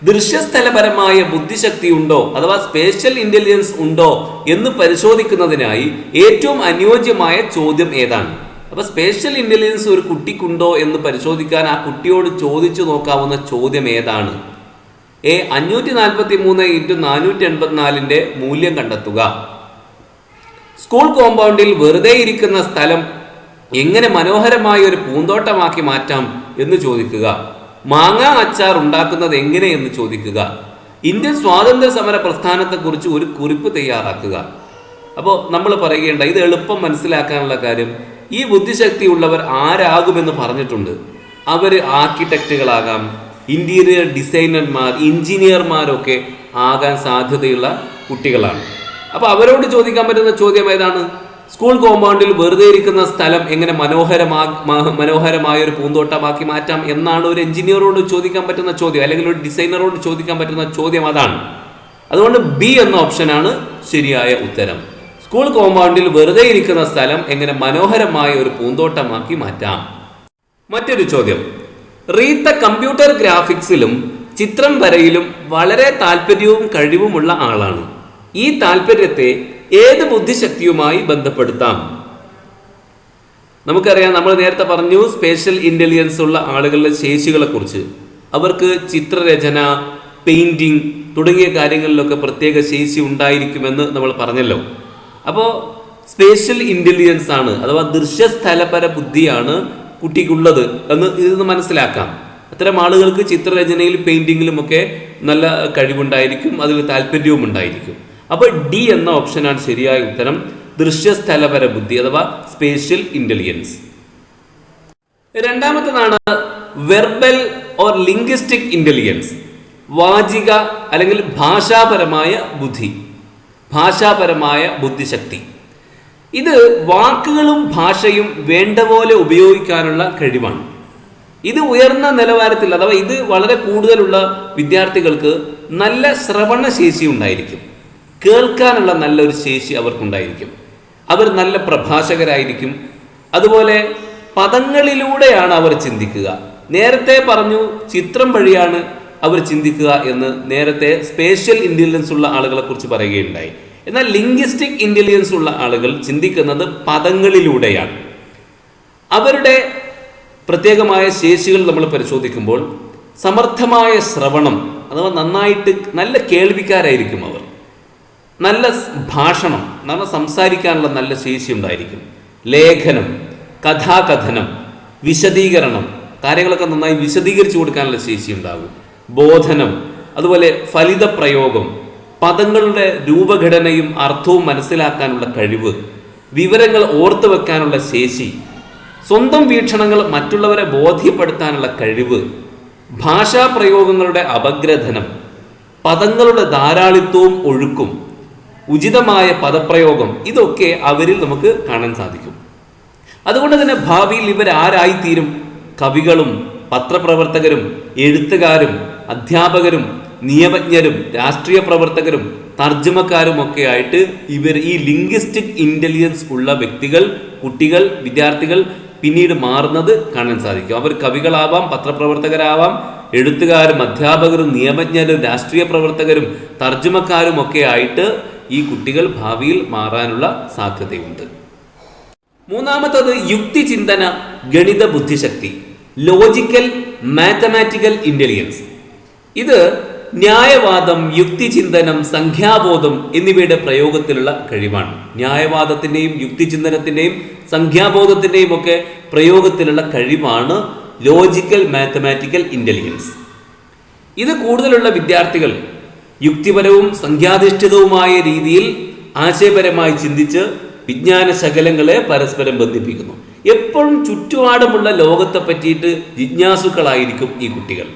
ദൃശ്യസ്ഥലപരമായ ബുദ്ധിശക്തി ഉണ്ടോ അഥവാ സ്പേഷ്യൽ ഇന്റലിജൻസ് ഉണ്ടോ എന്ന് പരിശോധിക്കുന്നതിനായി ഏറ്റവും അനുയോജ്യമായ ചോദ്യം ഏതാണ്? അപ്പൊ സ്പേഷ്യൽ ഇന്റലിജൻസ് ഒരു കുട്ടിക്കുണ്ടോ എന്ന് പരിശോധിക്കാൻ ആ കുട്ടിയോട് ചോദിച്ചു നോക്കാവുന്ന ചോദ്യം ഏതാണ്? 543 × 484 മൂല്യം കണ്ടെത്തുക. സ്കൂൾ കോമ്പൗണ്ടിൽ വെറുതെ ഇരിക്കുന്ന സ്ഥലം എങ്ങനെ മനോഹരമായ ഒരു പൂന്തോട്ടമാക്കി മാറ്റാം എന്ന് ചോദിക്കുക. മാങ്ങ അച്ചാർ ഉണ്ടാക്കുന്നത് എങ്ങനെയെന്ന് ചോദിക്കുക. ഇന്ത്യൻ സ്വാതന്ത്ര്യ സമര പ്രസ്ഥാനത്തെക്കുറിച്ച് ഒരു കുറിപ്പ് തയ്യാറാക്കുക. അപ്പോൾ നമ്മൾ പറയേണ്ട, ഇത് എളുപ്പം മനസ്സിലാക്കാനുള്ള കാര്യം, ഈ ബുദ്ധിശക്തി ഉള്ളവർ ആരാകുമെന്ന് പറഞ്ഞിട്ടുണ്ട്. അവർ ആർക്കിടെക്റ്റുകളാകാം, ഇന്റീരിയർ ഡിസൈനർമാർ, എഞ്ചിനീയർമാരൊക്കെ ആകാൻ സാധ്യതയുള്ള കുട്ടികളാണ്. അപ്പോൾ അവരോട് ചോദിക്കാൻ പറ്റുന്ന ചോദ്യം ഏതാണ്? സ്കൂൾ കോമ്പൗണ്ടിൽ വെറുതെ ഇരിക്കുന്ന സ്ഥലം എങ്ങനെ മനോഹരമായ ഒരു പൂന്തോട്ടമാക്കി മാറ്റാം എന്നാണ് ഒരു എഞ്ചിനീയറോട് ചോദിക്കാൻ പറ്റുന്ന ചോദ്യം, അല്ലെങ്കിൽ ഒരു ഡിസൈനറോട് ചോദിക്കാൻ പറ്റുന്ന ചോദ്യം അതാണ്. അതുകൊണ്ട് ബി എന്ന ഓപ്ഷനാണ് ശരിയായ ഉത്തരം. സ്കൂൾ കോമ്പൗണ്ടിൽ വെറുതെ ഇരിക്കുന്ന സ്ഥലം എങ്ങനെ മനോഹരമായ ഒരു പൂന്തോട്ടമാക്കി മാറ്റാം? മറ്റൊരു ചോദ്യം, റീത്ത കമ്പ്യൂട്ടർ ഗ്രാഫിക്സിലും ചിത്രം വരയിലും വളരെ താല്പര്യവും കഴിവുമുള്ള ആളാണ്. ഈ താല്പര്യത്തെ ഏത് ബുദ്ധിശക്തിയുമായി ബന്ധപ്പെടുത്താം? നമുക്കറിയാം, നമ്മൾ നേരത്തെ പറഞ്ഞു സ്പേഷ്യൽ ഇന്റലിജൻസ് ഉള്ള ആളുകളുടെ ശേഷികളെ കുറിച്ച്. അവർക്ക് ചിത്രരചന, പെയിന്റിംഗ് തുടങ്ങിയ കാര്യങ്ങളിലൊക്കെ പ്രത്യേക ശേഷി ഉണ്ടായിരിക്കുമെന്ന് നമ്മൾ പറഞ്ഞല്ലോ. അപ്പോൾ സ്പേഷ്യൽ ഇന്റലിജൻസ് ആണ്, അഥവാ ദൃശ്യസ്ഥലപര ബുദ്ധിയാണ് കുട്ടിക്കുള്ളത് എന്ന് ഇതിൽ മനസ്സിലാക്കാം. അത്തരം ആളുകൾക്ക് ചിത്രരചനയിൽ, പെയിന്റിങ്ങിലും ഒക്കെ നല്ല കഴിവുണ്ടായിരിക്കും, അതിൽ താല്പര്യവും ഉണ്ടായിരിക്കും. അപ്പോൾ ഡി എന്ന ഓപ്ഷനാണ് ശരിയായ ഉത്തരം, ദൃശ്യസ്ഥലപര ബുദ്ധി അഥവാ സ്പേഷ്യൽ ഇന്റലിജൻസ്. രണ്ടാമത്തേതാണ് വെർബൽ ഓർ ലിംഗ്വിസ്റ്റിക് ഇന്റലിജൻസ്, വാചിക അല്ലെങ്കിൽ ഭാഷാപരമായ ബുദ്ധി, ഭാഷാപരമായ ബുദ്ധിശക്തി. ഇത് വാക്കുകളും ഭാഷയും വേണ്ട പോലെ ഉപയോഗിക്കാനുള്ള കഴിവാണ്. ഇത് ഉയർന്ന നിലവാരത്തിൽ, അഥവാ ഇത് വളരെ കൂടുതലുള്ള വിദ്യാർത്ഥികൾക്ക് നല്ല ശ്രവണ ശേഷി ഉണ്ടായിരിക്കും, കേൾക്കാനുള്ള നല്ലൊരു ശേഷി അവർക്കുണ്ടായിരിക്കും. അവർ നല്ല പ്രഭാഷകരായിരിക്കും. അതുപോലെ പദങ്ങളിലൂടെയാണ് അവർ ചിന്തിക്കുക. നേരത്തെ പറഞ്ഞു ചിത്രം വഴിയാണ് അവർ ചിന്തിക്കുക എന്ന് നേരത്തെ സ്പേഷ്യൽ ഇന്റലിജൻസ് ഉള്ള ആളുകളെ കുറിച്ച് പറയുകയുണ്ടായി. എന്നാൽ ലിംഗ്വിസ്റ്റിക് ഇന്റലിജൻസ് ഉള്ള ആളുകൾ ചിന്തിക്കുന്നത് പദങ്ങളിലൂടെയാണ്. അവരുടെ പ്രത്യേകമായ ശേഷികൾ നമ്മൾ പരിശോധിക്കുമ്പോൾ സമർത്ഥമായ ശ്രവണം, അഥവാ നന്നായിട്ട് നല്ല കേൾവിക്കാരായിരിക്കും അവർ. നല്ല ഭാഷണം, നല്ല സംസാരിക്കാനുള്ള നല്ല ശേഷി ഉണ്ടായിരിക്കും. ലേഖനം, കഥാകഥനം, വിശദീകരണം, കാര്യങ്ങളൊക്കെ നന്നായി വിശദീകരിച്ചു കൊടുക്കാനുള്ള ശേഷി ഉണ്ടാകും. ബോധനം, അതുപോലെ ഫലിത പ്രയോഗം, പദങ്ങളുടെ രൂപഘടനയും അർത്ഥവും മനസ്സിലാക്കാനുള്ള കഴിവ്, വിവരങ്ങൾ ഓർത്തു വെക്കാനുള്ള ശേഷി, സ്വന്തം വീക്ഷണങ്ങൾ മറ്റുള്ളവരെ ബോധ്യപ്പെടുത്താനുള്ള കഴിവ്, ഭാഷാപ്രയോഗങ്ങളുടെ അപഗ്രഥനം, പദങ്ങളുടെ ധാരാളിത്വവും ഒഴുക്കും, ഉചിതമായ പദപ്രയോഗം, ഇതൊക്കെ അവരിൽ നമുക്ക് കാണാൻ സാധിക്കും. അതുകൊണ്ട് തന്നെ ഭാവിയിൽ ഇവരാരായിത്തീരും? കവികളും പത്രപ്രവർത്തകരും എഴുത്തുകാരും അധ്യാപകരും നിയമജ്ഞരും രാഷ്ട്രീയ പ്രവർത്തകരും തർജ്ജമക്കാരും ഒക്കെ ആയിട്ട് ഇവർ ഈ ലിംഗ്വിസ്റ്റിക് ഇന്റലിജൻസ് ഉള്ള വ്യക്തികൾ, കുട്ടികൾ, വിദ്യാർത്ഥികൾ പിന്നീട് മാറുന്നത് കാണാൻ സാധിക്കും. അവർ കവികളാവാം, പത്രപ്രവർത്തകരാവാം, എഴുത്തുകാരും അധ്യാപകരും നിയമജ്ഞരും രാഷ്ട്രീയ പ്രവർത്തകരും തർജ്ജമക്കാരും ഒക്കെ ആയിട്ട് ഈ കുട്ടികൾ ഭാവിയിൽ മാറാനുള്ള സാധ്യതയുണ്ട്. മൂന്നാമത്തത് യുക്തിചിന്തന, ഗണിത ബുദ്ധിശക്തി, ലോജിക്കൽ മാത്തമാറ്റിക്കൽ ഇന്റലിജൻസ്. ഇത് ന്യായവാദം, യുക്തിചിന്തനം, സംഖ്യാബോധം എന്നിവയുടെ പ്രയോഗത്തിലുള്ള കഴിവാണ്. ന്യായവാദത്തിൻ്റെയും യുക്തിചിന്തനത്തിൻ്റെയും സംഖ്യാബോധത്തിൻ്റെയും ഒക്കെ പ്രയോഗത്തിലുള്ള കഴിവാണ് ലോജിക്കൽ മാത്തമാറ്റിക്കൽ ഇന്റലിജൻസ്. ഇത് കൂടുതലുള്ള വിദ്യാർത്ഥികൾ യുക്തിപരവും സംഖ്യാധിഷ്ഠിതവുമായ രീതിയിൽ ആശയപരമായി ചിന്തിച്ച് വിജ്ഞാന ശകലങ്ങളെ പരസ്പരം ബന്ധിപ്പിക്കുന്നു. എപ്പോഴും ചുറ്റുപാടുമുള്ള ലോകത്തെ പറ്റിയിട്ട് ജിജ്ഞാസുക്കളായിരിക്കും ഈ കുട്ടികൾ.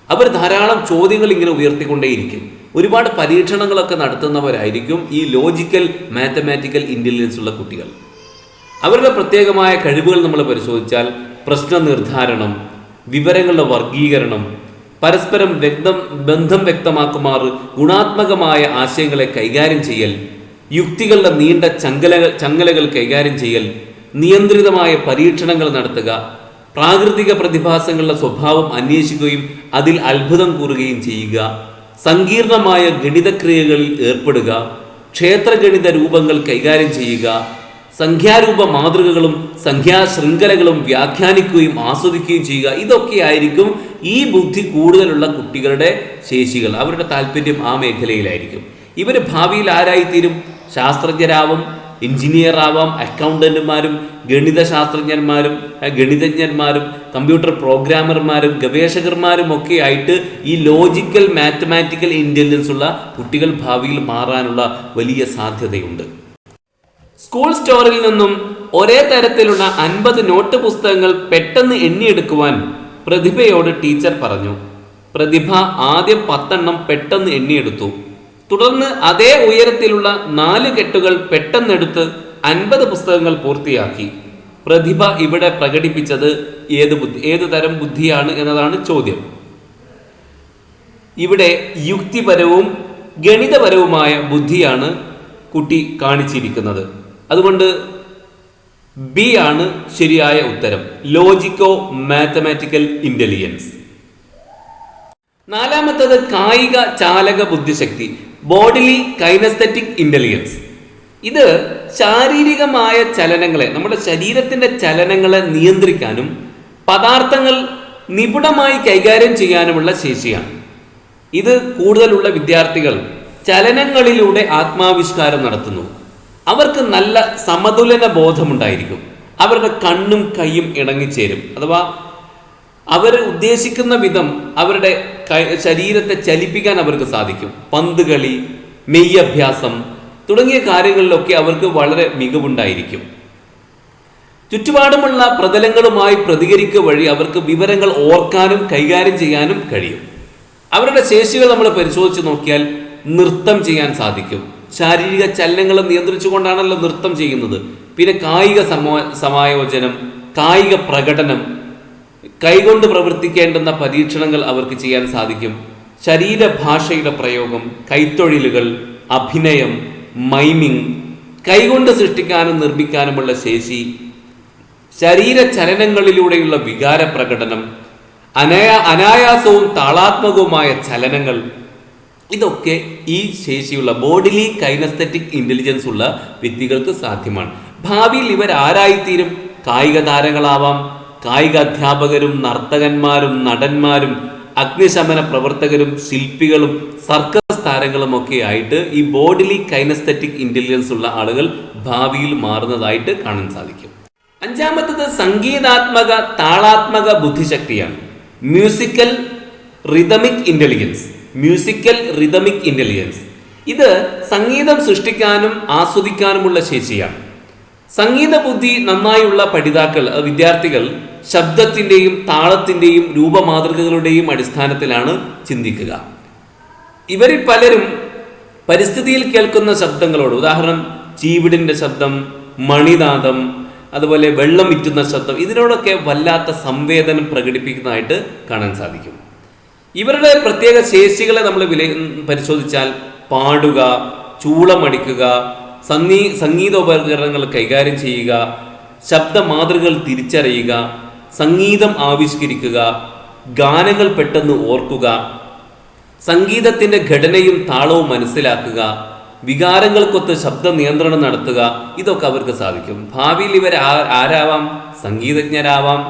അവർ ധാരാളം ചോദ്യങ്ങൾ ഇങ്ങനെ ഉയർത്തിക്കൊണ്ടേയിരിക്കും. ഒരുപാട് പരീക്ഷണങ്ങളൊക്കെ നടത്തുന്നവരായിരിക്കും ഈ ലോജിക്കൽ മാത്തമാറ്റിക്കൽ ഇന്റലിജൻസ് ഉള്ള കുട്ടികൾ. അവരുടെ പ്രത്യേകമായ കഴിവുകൾ നമ്മൾ പരിശോധിച്ചാൽ പ്രശ്ന നിർദ്ധാരണം, വിവരങ്ങളുടെ വർഗീകരണം, പരസ്പരം ബന്ധം വ്യക്തമാക്കുമാർ ഗുണാത്മകമായ ആശയങ്ങളെ കൈകാര്യം ചെയ്യൽ, യുക്തികളുടെ നീണ്ട ചങ്ങലകൾ കൈകാര്യം ചെയ്യൽ, നിയന്ത്രിതമായ പരീക്ഷണങ്ങൾ നടത്തുക, പ്രാകൃതിക പ്രതിഭാസങ്ങളുടെ സ്വഭാവം അന്വേഷിക്കുകയും അതിൽ അത്ഭുതം കൂറുകയും ചെയ്യുക, സങ്കീർണമായ ഗണിതക്രിയകളിൽ ഏർപ്പെടുക, ക്ഷേത്രഗണിത രൂപങ്ങൾ കൈകാര്യം ചെയ്യുക, സംഖ്യാരൂപ മാതൃകകളും സംഖ്യാശൃംഖലകളും വ്യാഖ്യാനിക്കുകയും ആസ്വദിക്കുകയും ചെയ്യുക. ഇതൊക്കെയായിരിക്കും ഈ ബുദ്ധി കൂടുതലുള്ള കുട്ടികളുടെ ശേഷികൾ. അവരുടെ താല്പര്യം ആ മേഖലയിലായിരിക്കും. ഇവർ ഭാവിയിൽ ആരായിത്തീരും? ശാസ്ത്രജ്ഞരാവും, എഞ്ചിനീയർ ആവാം, അക്കൗണ്ടന്റുമാരും, ഗണിത ശാസ്ത്രജ്ഞന്മാരും, ഗണിതജ്ഞന്മാരും, കമ്പ്യൂട്ടർ പ്രോഗ്രാമർമാരും, ഗവേഷകന്മാരും ഒക്കെ ആയിട്ട് ഈ ലോജിക്കൽ മാത്തമാറ്റിക്കൽ ഇന്റലിജൻസ് ഉള്ള കുട്ടികൾ ഭാവിയിൽ മാറാനുള്ള വലിയ സാധ്യതയുണ്ട്. സ്കൂൾ സ്റ്റോറിൽ നിന്നും ഒരേ തരത്തിലുള്ള 50 നോട്ട് പുസ്തകങ്ങൾ പെട്ടെന്ന് എണ്ണിയെടുക്കുവാൻ പ്രതിഭയോട് ടീച്ചർ പറഞ്ഞു. പ്രതിഭ ആദ്യം 10 എണ്ണം പെട്ടെന്ന് എണ്ണിയെടുത്തു. തുടർന്ന് അതേ ഉയരത്തിലുള്ള 4 കെട്ടുകൾ പെട്ടെന്നെടുത്ത് 50 പുസ്തകങ്ങൾ പൂർത്തിയാക്കി. പ്രതിഭ ഇവിടെ പ്രകടിപ്പിച്ചത് ഏത് തരം ബുദ്ധിയാണ് എന്നതാണ് ചോദ്യം. ഇവിടെ യുക്തിപരവും ഗണിതപരവുമായ ബുദ്ധിയാണ് കുട്ടി കാണിച്ചിരിക്കുന്നത്. അതുകൊണ്ട് ബി ആണ് ശരിയായ ഉത്തരം, ലോജിക്കോ മാത്തമാറ്റിക്കൽ ഇന്റലിജൻസ്. നാലാമത്തത് കായിക ചാലക ബുദ്ധിശക്തി, ബോഡിലി കൈനസ്തെറ്റിക് ഇന്റലിജൻസ്. ഇത് ശാരീരികമായ ചലനങ്ങളെ, നമ്മുടെ ശരീരത്തിന്റെ ചലനങ്ങളെ നിയന്ത്രിക്കാനും പദാർത്ഥങ്ങൾ നിപുണമായി കൈകാര്യം ചെയ്യാനുമുള്ള ശേഷിയാണ്. ഇത് കൂടുതലുള്ള വിദ്യാർത്ഥികൾ ചലനങ്ങളിലൂടെ ആത്മാവിഷ്കാരം നടത്തുന്നു. അവർക്ക് നല്ല സമതുലന ബോധമുണ്ടായിരിക്കും. അവരുടെ കണ്ണും കൈയും ഇണങ്ങിച്ചേരും. അഥവാ അവർ ഉദ്ദേശിക്കുന്ന വിധം അവരുടെ ശരീരത്തെ ചലിപ്പിക്കാൻ അവർക്ക് സാധിക്കും. പന്ത് കളി, മെയ്യഭ്യാസം തുടങ്ങിയ കാര്യങ്ങളിലൊക്കെ അവർക്ക് വളരെ മികവുണ്ടായിരിക്കും. ചുറ്റുപാടുമുള്ള പ്രതലങ്ങളുമായി പ്രതികരിക്കുക വഴി അവർക്ക് വിവരങ്ങൾ ഓർക്കാനും കൈകാര്യം ചെയ്യാനും കഴിയും. അവരുടെ ശേഷികൾ നമ്മൾ പരിശോധിച്ച് നോക്കിയാൽ നൃത്തം ചെയ്യാൻ സാധിക്കും. ശാരീരിക ചലനങ്ങളെ നിയന്ത്രിച്ചുകൊണ്ടാണല്ലോ നൃത്തം ചെയ്യുന്നത്. പിന്നെ കായിക സമായോജനം, കായിക പ്രകടനം, കൈകൊണ്ട് പ്രവർത്തിക്കേണ്ടുന്ന പരീക്ഷണങ്ങൾ അവർക്ക് ചെയ്യാൻ സാധിക്കും. ശരീരഭാഷയുടെ പ്രയോഗം, കൈത്തൊഴിലുകൾ, അഭിനയം, മൈമിങ്, കൈകൊണ്ട് സൃഷ്ടിക്കാനും നിർമ്മിക്കാനുമുള്ള ശേഷി, ശരീര ചലനങ്ങളിലൂടെയുള്ള വികാര പ്രകടനം, അനായാസവും താളാത്മകവുമായ ചലനങ്ങൾ, ഇതൊക്കെ ഈ ശേഷിയുള്ള ബോഡിലി കൈനസ്തെറ്റിക് ഇന്റലിജൻസ് ഉള്ള വ്യക്തികൾക്ക് സാധ്യമാണ്. ഭാവിയിൽ ഇവർ ആരായിത്തീരും? കായിക താരങ്ങളാവാം. കായിക അധ്യാപകരും നർത്തകന്മാരും നടന്മാരും അഗ്നിശമന പ്രവർത്തകരും ശില്പികളും സർക്കസ് താരങ്ങളും ഒക്കെ ആയിട്ട് ഈ ബോഡിലി കൈനസ്തെറ്റിക് ഇന്റലിജൻസ് ഉള്ള ആളുകൾ ഭാവിയിൽ മാറുന്നതായിട്ട് കാണാൻ സാധിക്കും. അഞ്ചാമത്തത് സംഗീതാത്മക താളാത്മക ബുദ്ധിശക്തിയാണ്, musical rhythmic intelligence. Musical rhythmic intelligence ഇത് സംഗീതം സൃഷ്ടിക്കാനും ആസ്വദിക്കാനുമുള്ള ശേഷിയാണ്. സംഗീത ബുദ്ധി നന്നായുള്ള പഠിതാക്കൾ, വിദ്യാർത്ഥികൾ ശബ്ദത്തിൻ്റെയും താളത്തിൻ്റെയും രൂപമാതൃകകളുടെയും അടിസ്ഥാനത്തിലാണ് ചിന്തിക്കുക. ഇവരിൽ പലരും പരിസ്ഥിതിയിൽ കേൾക്കുന്ന ശബ്ദങ്ങളോട്, ഉദാഹരണം ചീവിടിൻ്റെ ശബ്ദം, മണിനാദം, അതുപോലെ വെള്ളം വിറ്റുന്ന ശബ്ദം, ഇതിനോടൊക്കെ വല്ലാത്ത സംവേദനം പ്രകടിപ്പിക്കുന്നതായിട്ട് കാണാൻ സാധിക്കും. ഇവരുടെ പ്രത്യേക ശേഷികളെ നമ്മൾ പരിശോധിച്ചാൽ പാടുക, ചൂളമടിക്കുക, സംഗീതോപകരണങ്ങൾ കൈകാര്യം ചെയ്യുക, ശബ്ദമാതൃകകൾ തിരിച്ചറിയുക, സംഗീതം ആവിഷ്കരിക്കുക, ഗാനങ്ങൾ പെട്ടെന്ന് ഓർക്കുക, സംഗീതത്തിൻ്റെ ഘടനയും താളവും മനസ്സിലാക്കുക, വികാരങ്ങൾക്കൊത്ത് ശബ്ദ നിയന്ത്രണം നടത്തുക, ഇതൊക്കെ അവർക്ക് സാധിക്കും. ഭാവിയിൽ ഇവർ ആരാവാം? സംഗീതജ്ഞരാവാം,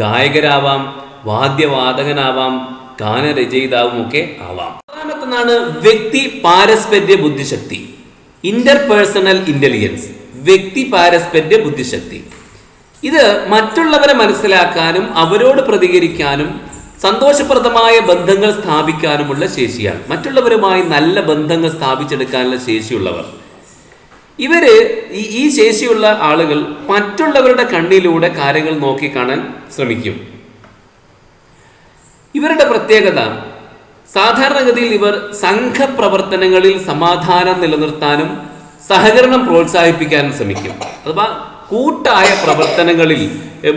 ഗായകരാവാം, വാദ്യവാദകനാവാം, ഗാനരചയിതാവും ഒക്കെ ആവാം. രണ്ടാമത്തൊന്നാണ് വ്യക്തി പാരസ്പര്യ ബുദ്ധിശക്തി, ഇന്റർപേഴ്സണൽ ഇന്റലിജൻസ്. വ്യക്തി പാരസ്പര്യ ബുദ്ധിശക്തി ഇത് മറ്റുള്ളവരെ മനസ്സിലാക്കാനും അവരോട് പ്രതികരിക്കാനും സന്തോഷപ്രദമായ ബന്ധങ്ങൾ സ്ഥാപിക്കാനുമുള്ള ശേഷിയാണ്. മറ്റുള്ളവരുമായി നല്ല ബന്ധങ്ങൾ സ്ഥാപിച്ചെടുക്കാനുള്ള ശേഷിയുള്ളവർ. ഈ ശേഷിയുള്ള ആളുകൾ മറ്റുള്ളവരുടെ കണ്ണിലൂടെ കാര്യങ്ങൾ നോക്കിക്കാണാൻ ശ്രമിക്കും. ഇവരുടെ പ്രത്യേകത, സാധാരണഗതിയിൽ ഇവർ സംഘപ്രവർത്തനങ്ങളിൽ സമാധാനം നിലനിർത്താനും സഹകരണം പ്രോത്സാഹിപ്പിക്കാനും ശ്രമിക്കും. അഥവാ കൂട്ടായ പ്രവർത്തനങ്ങളിൽ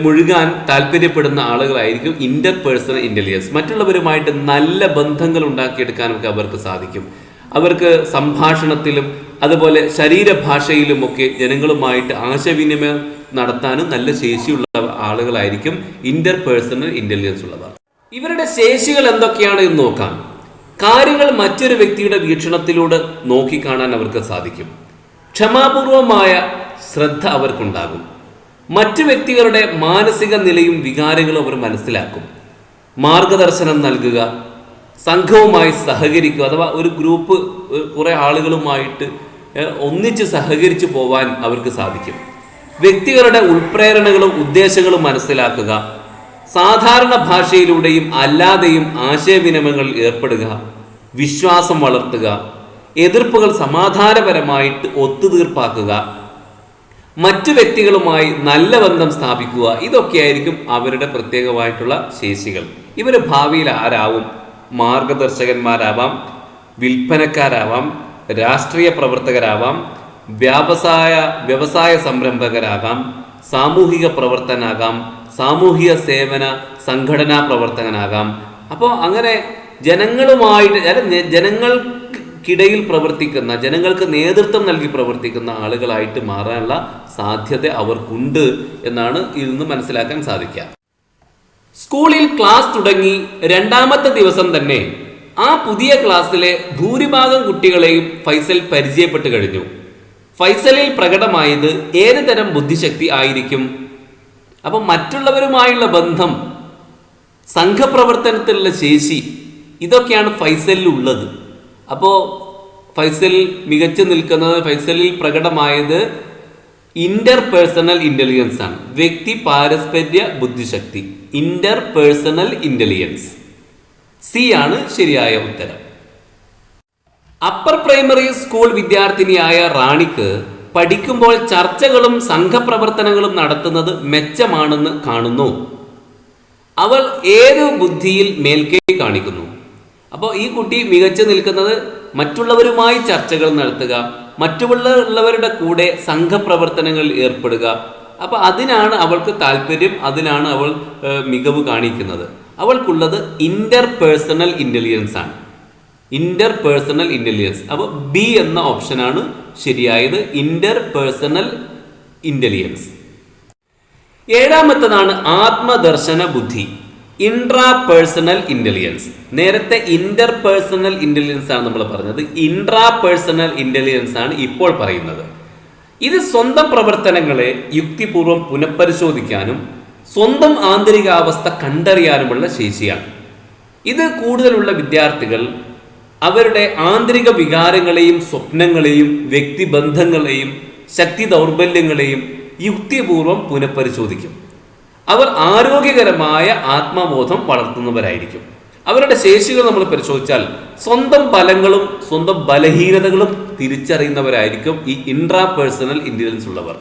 മുഴുകാൻ താല്പര്യപ്പെടുന്ന ആളുകളായിരിക്കും ഇന്റർപേഴ്സണൽ ഇന്റലിജൻസ്. മറ്റുള്ളവരുമായിട്ട് നല്ല ബന്ധങ്ങൾ ഉണ്ടാക്കിയെടുക്കാനൊക്കെ അവർക്ക് സാധിക്കും. അവർക്ക് സംഭാഷണത്തിലും അതുപോലെ ശരീരഭാഷയിലുമൊക്കെ ജനങ്ങളുമായിട്ട് ആശയവിനിമയം നടത്താനും നല്ല ശേഷിയുള്ള ആളുകളായിരിക്കും ഇന്റർപേഴ്സണൽ ഇന്റലിജൻസ് ഉള്ളവർ. ഇവരുടെ ശേഷികൾ എന്തൊക്കെയാണ് എന്ന് നോക്കാം. കാര്യങ്ങൾ മറ്റൊരു വ്യക്തിയുടെ വീക്ഷണത്തിലൂടെ നോക്കിക്കാണാൻ അവർക്ക് സാധിക്കും. ക്ഷമാപൂർവമായ ശ്രദ്ധ അവർക്കുണ്ടാകും. മറ്റു വ്യക്തികളുടെ മാനസിക നിലയും വികാരങ്ങളും അവർ മനസ്സിലാക്കും. മാർഗദർശനം നൽകുക, സംഘവുമായി സഹകരിക്കുക, അഥവാ ഒരു ഗ്രൂപ്പ് കുറേ ആളുകളുമായിട്ട് ഒന്നിച്ച് സഹകരിച്ചു പോവാൻ അവർക്ക് സാധിക്കും. വ്യക്തികളുടെ ഉൾപ്രേരണകളും ഉദ്ദേശങ്ങളും മനസ്സിലാക്കുക, സാധാരണ ഭാഷയിലൂടെയും അല്ലാതെയും ആശയവിനിമയങ്ങളിൽ ഏർപ്പെടുക, വിശ്വാസം വളർത്തുക, എതിർപ്പുകൾ സമാധാനപരമായിട്ട് ഒത്തുതീർപ്പാക്കുക, മറ്റു വ്യക്തികളുമായി നല്ല ബന്ധം സ്ഥാപിക്കുക, ഇതൊക്കെയായിരിക്കും അവരുടെ പ്രത്യേകമായിട്ടുള്ള ശേഷികൾ. ഇവർ ഭാവിയിൽ ആരാവും? മാർഗദർശകന്മാരാവാം, വിൽപ്പനക്കാരാവാം, രാഷ്ട്രീയ പ്രവർത്തകരാവാം, വ്യവസായ സംരംഭകരാകാം, സാമൂഹിക പ്രവർത്തനാകാം, സാമൂഹിക സേവന സംഘടനാ പ്രവർത്തകനാകാം. അപ്പോൾ അങ്ങനെ ജനങ്ങൾക്ക് ജനങ്ങൾക്കിടയിൽ പ്രവർത്തിക്കുന്ന, ജനങ്ങൾക്ക് നേതൃത്വം നൽകി പ്രവർത്തിക്കുന്ന ആളുകളായിട്ട് മാറാനുള്ള സാധ്യത അവർക്കുണ്ട് എന്നാണ് ഇതിൽ നിന്ന് മനസ്സിലാക്കാൻ സാധിക്കുക. സ്കൂളിൽ ക്ലാസ് തുടങ്ങി രണ്ടാമത്തെ ദിവസം തന്നെ ആ പുതിയ ക്ലാസ്സിലെ ഭൂരിഭാഗം കുട്ടികളെയും ഫൈസൽ പരിചയപ്പെട്ട് കഴിഞ്ഞു. ഫൈസലിൽ പ്രകടമായത് ഏത് തരം ബുദ്ധിശക്തി ആയിരിക്കും? അപ്പം മറ്റുള്ളവരുമായുള്ള ബന്ധം, സംഘപ്രവർത്തനത്തിലുള്ള ശേഷി, ഇതൊക്കെയാണ് ഫൈസലിൽ ഉള്ളത്. അപ്പോൾ ഫൈസലിൽ മികച്ചു നിൽക്കുന്നത്, ഫൈസലിൽ പ്രകടമായത് ഇന്റർപേഴ്സണൽ ഇന്റലിജൻസ് ആണ്. വ്യക്തി പാരസ്പര്യ ബുദ്ധിശക്തി, ഇന്റർപേഴ്സണൽ ഇന്റലിജൻസ്. സി ആണ് ശരിയായ ഉത്തരം. അപ്പർ പ്രൈമറി സ്കൂൾ വിദ്യാർത്ഥിനിയായ റാണിക്ക് പഠിക്കുമ്പോൾ ചർച്ചകളും സംഘപ്രവർത്തനങ്ങളും നടത്തുന്നത് മെച്ചമാണെന്ന് കാണുന്നു. അവൾ ഏത് ബുദ്ധിയിൽ മേൽക്കൈ കാണിക്കുന്നു? അപ്പോൾ ഈ കുട്ടി മികച്ചു നിൽക്കുന്നത് മറ്റുള്ളവരുമായി ചർച്ചകൾ നടത്തുക, മറ്റുള്ളവരുടെ കൂടെ സംഘപ്രവർത്തനങ്ങളിൽ ഏർപ്പെടുക. അപ്പോൾ അതിനാണ് അവൾക്ക് താല്പര്യം, അതിനാണ് അവൾ മികവ് കാണിക്കുന്നത്. അവൾക്കുള്ളത് ഇന്റർപേഴ്സണൽ ഇന്റലിജൻസ് ആണ്. Interpersonal intelligence. അപ്പോൾ ബി എന്ന ഓപ്ഷനാണ് ശരിയായത്, ഇന്റർപേഴ്സണൽ ഇന്റലിജൻസ്. ഏഴാമത്തതാണ് ആത്മദർശന ബുദ്ധി, ഇൻട്രാപേഴ്സണൽ ഇന്റലിജൻസ്. നേരത്തെ ഇന്റർപേഴ്സണൽ ഇന്റലിജൻസ് ആണ് നമ്മൾ പറഞ്ഞത്, ഇൻട്രാപേഴ്സണൽ ഇന്റലിജൻസ് ആണ് ഇപ്പോൾ പറയുന്നത്. ഇത് സ്വന്തം പ്രവർത്തനങ്ങളെ യുക്തിപൂർവ്വം പുനഃപരിശോധിക്കാനും സ്വന്തം ആന്തരികാവസ്ഥ കണ്ടറിയാനുമുള്ള ശേഷിയാണ്. ഇത് കൂടുതലുള്ള വിദ്യാർത്ഥികൾ അവരുടെ ആന്തരിക വികാരങ്ങളെയും സ്വപ്നങ്ങളെയും വ്യക്തിബന്ധങ്ങളെയും ശക്തി ദൗർബല്യങ്ങളെയും യുക്തിപൂർവ്വം പുനഃപരിശോധിക്കും. അവർ ആരോഗ്യകരമായ ആത്മബോധം വളർത്തുന്നവരായിരിക്കും. അവരുടെ ശേഷികൾ നമ്മൾ പരിശോധിച്ചാൽ സ്വന്തം ബലങ്ങളും സ്വന്തം ബലഹീനതകളും തിരിച്ചറിയുന്നവരായിരിക്കും ഈ ഇൻട്രാപേഴ്സണൽ ഇന്റലിജൻസ് ഉള്ളവർ.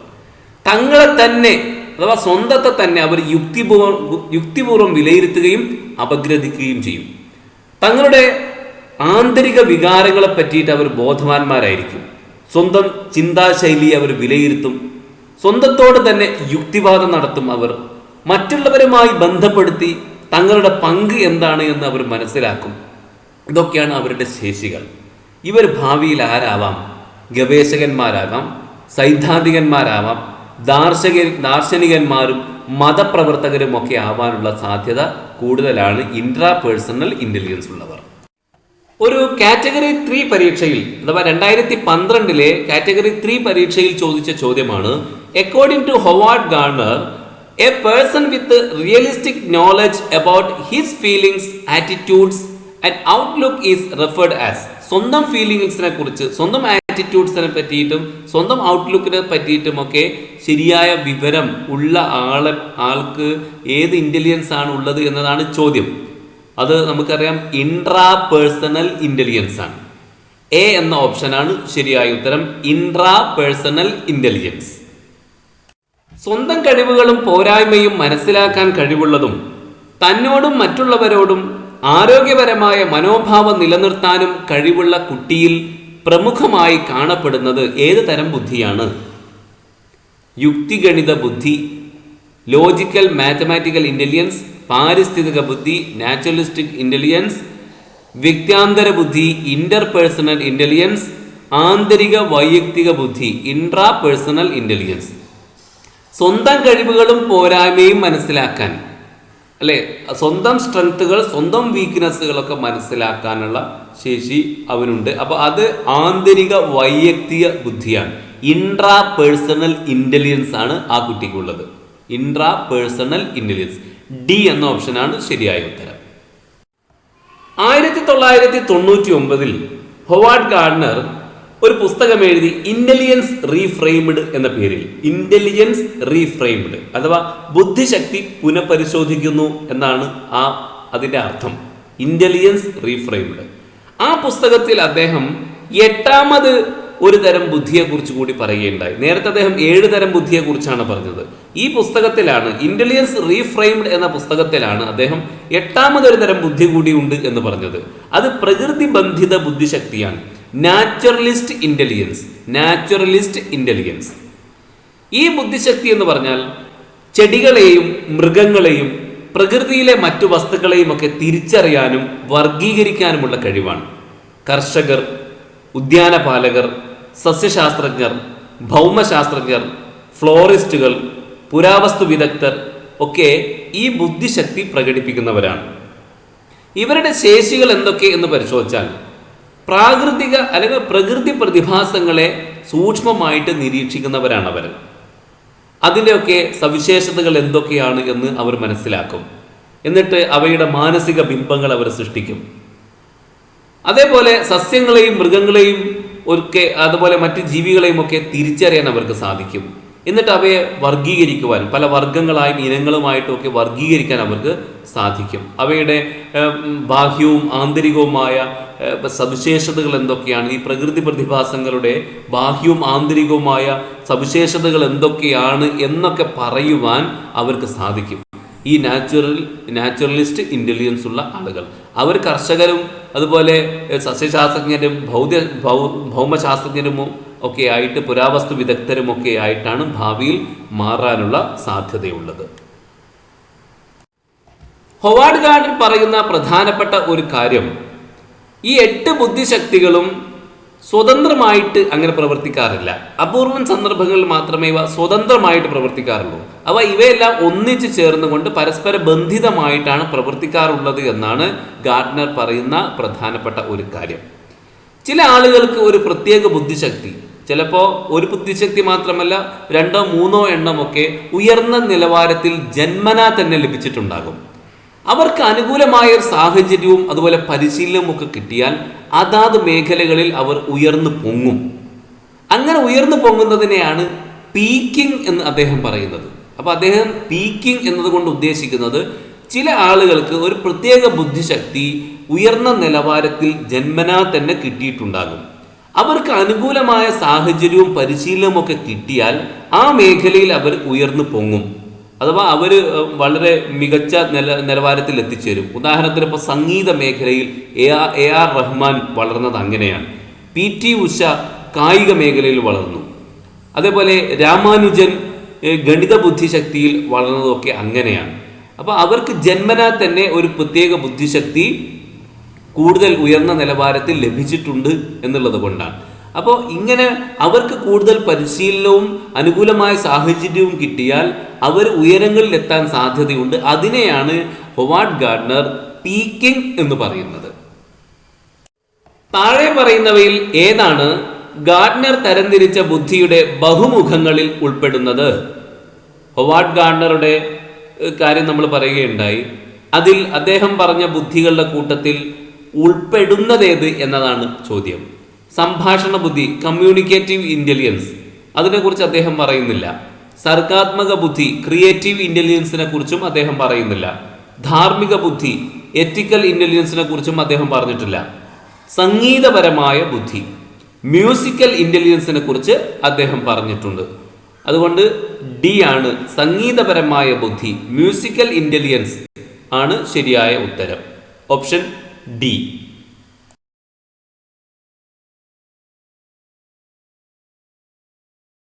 തങ്ങളെ തന്നെ അഥവാ സ്വന്തത്തെ തന്നെ അവർ യുക്തിപൂർവ്വം വിലയിരുത്തുകയും അപഗ്രഥിക്കുകയും ചെയ്യും. തങ്ങളുടെ ആന്തരിക വികാരങ്ങളെ പറ്റിയിട്ട് അവർ ബോധവാന്മാരായിരിക്കും. സ്വന്തം ചിന്താശൈലിയെ അവർ വിലയിരുത്തും. സ്വന്തത്തോട് തന്നെ യുക്തിവാദം നടത്തും. അവർ മറ്റുള്ളവരുമായി ബന്ധപ്പെടുത്തി തങ്ങളുടെ പങ്ക് എന്താണ് എന്ന് അവർ മനസ്സിലാക്കും. ഇതൊക്കെയാണ് അവരുടെ ശേഷികൾ. ഇവർ ഭാവിയിൽ ആരാവാം? ഗവേഷകന്മാരാകാം, സൈദ്ധാന്തികന്മാരാവാം, ദാർശനികന്മാരും മതപ്രവർത്തകരും ഒക്കെ ആവാനുള്ള സാധ്യത കൂടുതലാണ് ഇൻട്രാപേഴ്സണൽ ഇന്റലിജൻസ് ഉള്ളവർ. ഒരു കാറ്റഗറി 3 പരീക്ഷയിൽ അഥവാ 2012 കാറ്റഗറി 3 പരീക്ഷയിൽ ചോദിച്ച ചോദ്യമാണ്, according to Howard Gardner, a person with realistic knowledge about his feelings, attitudes and outlook is referred as. സ്വന്തം ഫീലിംഗ്സിനെ കുറിച്ച്, സ്വന്തം ആറ്റിറ്റ്യൂഡ്സിനെ പറ്റിയിട്ടും സ്വന്തം ഔട്ട്ലുക്കിനെ പറ്റിയിട്ടും ഒക്കെ ശരിയായ വിവരം ഉള്ള ആൾക്ക് ഏത് ഇന്റലിജൻസ് ആണ് ഉള്ളത് എന്നതാണ് ചോദ്യം. അത് നമുക്കറിയാം, ഇൻട്രാപേഴ്സണൽ ഇന്റലിജൻസ് ആണ്. എ എന്ന ഓപ്ഷനാണ് ശരിയായ ഉത്തരം, ഇൻട്രാപേഴ്സണൽ ഇന്റലിജൻസ്. സ്വന്തം കഴിവുകളും പോരായ്മയും മനസ്സിലാക്കാൻ കഴിവുള്ളതും തന്നോടും മറ്റുള്ളവരോടും ആരോഗ്യപരമായ മനോഭാവം നിലനിർത്താനും കഴിവുള്ള കുട്ടിയിൽ പ്രമുഖമായി കാണപ്പെടുന്നത് ഏത് തരം ബുദ്ധിയാണ്? യുക്തിഗണിത ബുദ്ധി, ലോജിക്കൽ മാത്തമാറ്റിക്കൽ ഇന്റലിജൻസ്, പാരിസ്ഥിതിക ബുദ്ധി, നാച്ചുറലിസ്റ്റിക് ഇന്റലിജൻസ്, വ്യക്തിയാന്തര ബുദ്ധി, ഇന്റർപേഴ്സണൽ ഇന്റലിജൻസ്, ആന്തരിക വൈയക്തിക ബുദ്ധി, ഇൻട്രാപേഴ്സണൽ ഇന്റലിജൻസ്. സ്വന്തം കഴിവുകളും പോരായ്മയും മനസ്സിലാക്കാൻ, അല്ലെ, സ്വന്തം സ്ട്രെങ്ത്തുകൾ, സ്വന്തം വീക്ക്നെസ്സുകളൊക്കെ മനസ്സിലാക്കാനുള്ള ശേഷി അവനുണ്ട്. അപ്പോൾ അത് ആന്തരിക വൈയക്തിക ബുദ്ധിയാണ്. ഇൻട്രാപേഴ്സണൽ ഇന്റലിജൻസ് ആണ് ആ കുട്ടിക്കുള്ളത്. ഇൻട്രാപേഴ്സണൽ ഇന്റലിജൻസ്, ഡി എന്ന ഓപ്ഷനാണ് ശരിയായ ഉത്തരം. 1999 ഹൊവാർഡ് ഗാർഡനർ ഒരു പുസ്തകം എഴുതി, ഇന്റലിജൻസ് റീഫ്രെയിംഡ് എന്ന പേരിൽ. ഇന്റലിജൻസ് റീഫ്രെയിംഡ് അഥവാ ബുദ്ധിശക്തി പുനഃപരിശോധിക്കുന്നു എന്നാണ് അതിൻ്റെ അർത്ഥം. Intelligence reframed. ആ പുസ്തകത്തിൽ അദ്ദേഹം 8ാമത് ഒരു തരം ബുദ്ധിയെക്കുറിച്ച് കൂടി പറയുകയുണ്ടായി. നേരത്തെ അദ്ദേഹം 7 തരം ബുദ്ധിയെക്കുറിച്ചാണ് പറഞ്ഞത്. ഈ പുസ്തകത്തിലാണ്, ഇന്റലിജൻസ് റീഫ്രെയിംഡ് എന്ന പുസ്തകത്തിലാണ് അദ്ദേഹം 8ാമതൊരു തരം ബുദ്ധി കൂടി ഉണ്ട് എന്ന് പറഞ്ഞത്. അത് പ്രകൃതി ബന്ധിത ബുദ്ധിശക്തിയാണ്, നാച്ചുറലിസ്റ്റ് ഇന്റലിജൻസ്. Naturalist intelligence. ഈ ബുദ്ധിശക്തി എന്ന് പറഞ്ഞാൽ ചെടികളെയും മൃഗങ്ങളെയും പ്രകൃതിയിലെ മറ്റു വസ്തുക്കളെയും ഒക്കെ തിരിച്ചറിയാനും വർഗീകരിക്കാനുമുള്ള കഴിവാണ്. കർഷകർ, ഉദ്യാനപാലകർ, സസ്യശാസ്ത്രജ്ഞർ, ഭൗമശാസ്ത്രജ്ഞർ, ഫ്ലോറിസ്റ്റുകൾ, പുരാവസ്തു വിദഗ്ധർ ഒക്കെ ഈ ബുദ്ധിശക്തി പ്രകടിപ്പിക്കുന്നവരാണ്. ഇവരുടെ ശേഷികൾ എന്തൊക്കെ എന്ന് പരിശോധിച്ചാൽ പ്രാകൃതിക അല്ലെങ്കിൽ പ്രകൃതി പ്രതിഭാസങ്ങളെ സൂക്ഷ്മമായിട്ട് നിരീക്ഷിക്കുന്നവരാണ് അവർ. അതിൻ്റെയൊക്കെ സവിശേഷതകൾ എന്തൊക്കെയാണ് എന്ന് അവർ മനസ്സിലാക്കും. എന്നിട്ട് അവയുടെ മാനസിക ബിംബങ്ങൾ അവർ സൃഷ്ടിക്കും. അതേപോലെ സസ്യങ്ങളെയും മൃഗങ്ങളെയും ഒക്കെ അതുപോലെ മറ്റ് ജീവികളെയും ഒക്കെ തിരിച്ചറിയാൻ അവർക്ക് സാധിക്കും. എന്നിട്ട് അവയെ വർഗീകരിക്കുവാൻ പല വർഗങ്ങളായും ഇനങ്ങളുമായിട്ടും ഒക്കെ വർഗീകരിക്കാൻ അവർക്ക് സാധിക്കും. അവയുടെ ബാഹ്യവും ആന്തരികവുമായ സവിശേഷതകൾ എന്തൊക്കെയാണ്, ഈ പ്രകൃതി പ്രതിഭാസങ്ങളുടെ ബാഹ്യവും ആന്തരികവുമായ സവിശേഷതകൾ എന്തൊക്കെയാണ് എന്നൊക്കെ പറയുവാൻ അവർക്ക് സാധിക്കും. ഈ നാച്ചുറലിസ്റ്റ് ഇൻ്റലിജൻസ് ഉള്ള ആളുകൾ അവർ കർഷകരും അതുപോലെ സസ്യശാസ്ത്രജ്ഞരും ഭൗമശാസ്ത്രജ്ഞരും ഒക്കെ ആയിട്ട് പുരാവസ്തു വിദഗ്ധരും ഒക്കെ ആയിട്ടാണ് ഭാവിയിൽ മാറാനുള്ള സാധ്യതയുള്ളത്. ഹൊവാർഡ് ഗാർഡർ പറയുന്ന പ്രധാനപ്പെട്ട ഒരു കാര്യം, ഈ 8 ബുദ്ധിശക്തികളും സ്വതന്ത്രമായിട്ട് അങ്ങനെ പ്രവർത്തിക്കാറില്ല. അപൂർവം സന്ദർഭങ്ങളിൽ മാത്രമേ ഇവ സ്വതന്ത്രമായിട്ട് പ്രവർത്തിക്കാറുള്ളൂ. ഇവയെല്ലാം ഒന്നിച്ചു ചേർന്നുകൊണ്ട് പരസ്പര ബന്ധിതമായിട്ടാണ് പ്രവർത്തിക്കാറുള്ളത് എന്നാണ് ഗാർഡനർ പറയുന്ന പ്രധാനപ്പെട്ട ഒരു കാര്യം. ചില ആളുകൾക്ക് ഒരു പ്രത്യേക ബുദ്ധിശക്തി, ചിലപ്പോൾ ഒരു ബുദ്ധിശക്തി മാത്രമല്ല 2 or 3 എണ്ണമൊക്കെ ഉയർന്ന നിലവാരത്തിൽ ജന്മനാ തന്നെ ലഭിച്ചിട്ടുണ്ടാകും. അവർക്ക് അനുകൂലമായ ഒരു സാഹചര്യവും അതുപോലെ പരിശീലനവും ഒക്കെ കിട്ടിയാൽ അതാത് മേഖലകളിൽ അവർ ഉയർന്നു പൊങ്ങും. അങ്ങനെ ഉയർന്നു പൊങ്ങുന്നതിനെയാണ് പീക്കിംഗ് എന്ന് അദ്ദേഹം പറയുന്നത്. അപ്പോൾ അദ്ദേഹം പീക്കിംഗ് എന്നതുകൊണ്ട് ഉദ്ദേശിക്കുന്നത് ചില ആളുകൾക്ക് ഒരു പ്രത്യേക ബുദ്ധിശക്തി ഉയർന്ന നിലവാരത്തിൽ ജന്മനാ തന്നെ കിട്ടിയിട്ടുണ്ടാകും. അവർക്ക് അനുകൂലമായ സാഹചര്യവും പരിശീലനവും ഒക്കെ കിട്ടിയാൽ ആ മേഖലയിൽ അവർ ഉയർന്നു പൊങ്ങും. അഥവാ അവർ വളരെ മികച്ച നിലവാരത്തിൽ എത്തിച്ചേരും. ഉദാഹരണത്തിന് ഇപ്പോൾ സംഗീത മേഖലയിൽ AR റഹ്മാൻ വളർന്നത് അങ്ങനെയാണ്. PT ഉഷ കായിക മേഖലയിൽ വളർന്നു. അതേപോലെ രാമാനുജൻ ഗണിത ബുദ്ധിശക്തിയിൽ വളർന്നതൊക്കെ അങ്ങനെയാണ്. അപ്പോൾ അവർക്ക് ജന്മനാ തന്നെ ഒരു പ്രത്യേക ബുദ്ധിശക്തി കൂടുതൽ ഉയർന്ന നിലവാരത്തിൽ ലഭിച്ചിട്ടുണ്ട് എന്നുള്ളത് കൊണ്ടാണ്. അപ്പോൾ ഇങ്ങനെ അവർക്ക് കൂടുതൽ പരിശീലനവും അനുകൂലമായ സാഹചര്യവും കിട്ടിയാൽ അവർ ഉയരങ്ങളിൽ എത്താൻ സാധ്യതയുണ്ട്. അതിനെയാണ് ഹൊവാർഡ് ഗാർഡനർ പീക്കിംഗ് എന്ന് പറയുന്നത്. താഴെ പറയുന്നവയിൽ ഏതാണ് ഗാർഡനർ തരംതിരിച്ച ബുദ്ധിയുടെ ബഹുമുഖങ്ങളിൽ ഉൾപ്പെടുന്നത്? ഹൊവാർഡ് ഗാർഡനറുടെ കാര്യം നമ്മൾ പറയുകയുണ്ടായി. അതിൽ അദ്ദേഹം പറഞ്ഞ ബുദ്ധികളുടെ കൂട്ടത്തിൽ ഉൾപ്പെടുന്നതേത് എന്നതാണ് ചോദ്യം. സംഭാഷണ ബുദ്ധി, കമ്മ്യൂണിക്കേറ്റീവ് ഇൻ്റലിജൻസ്, അതിനെക്കുറിച്ച് അദ്ദേഹം പറയുന്നില്ല. സർഗാത്മക ബുദ്ധി, ക്രിയേറ്റീവ് ഇൻ്റലിജൻസിനെ കുറിച്ചും അദ്ദേഹം പറയുന്നില്ല. ധാർമ്മിക ബുദ്ധി, എത്തിക്കൽ ഇൻ്റലിജൻസിനെ കുറിച്ചും അദ്ദേഹം പറഞ്ഞിട്ടില്ല. സംഗീതപരമായ ബുദ്ധി, മ്യൂസിക്കൽ ഇൻ്റലിജൻസിനെ കുറിച്ച് അദ്ദേഹം പറഞ്ഞിട്ടുണ്ട്. അതുകൊണ്ട് D ആണ് സംഗീതപരമായ ബുദ്ധി, മ്യൂസിക്കൽ ഇൻ്റലിജൻസ് ആണ് ശരിയായ ഉത്തരം. Option D.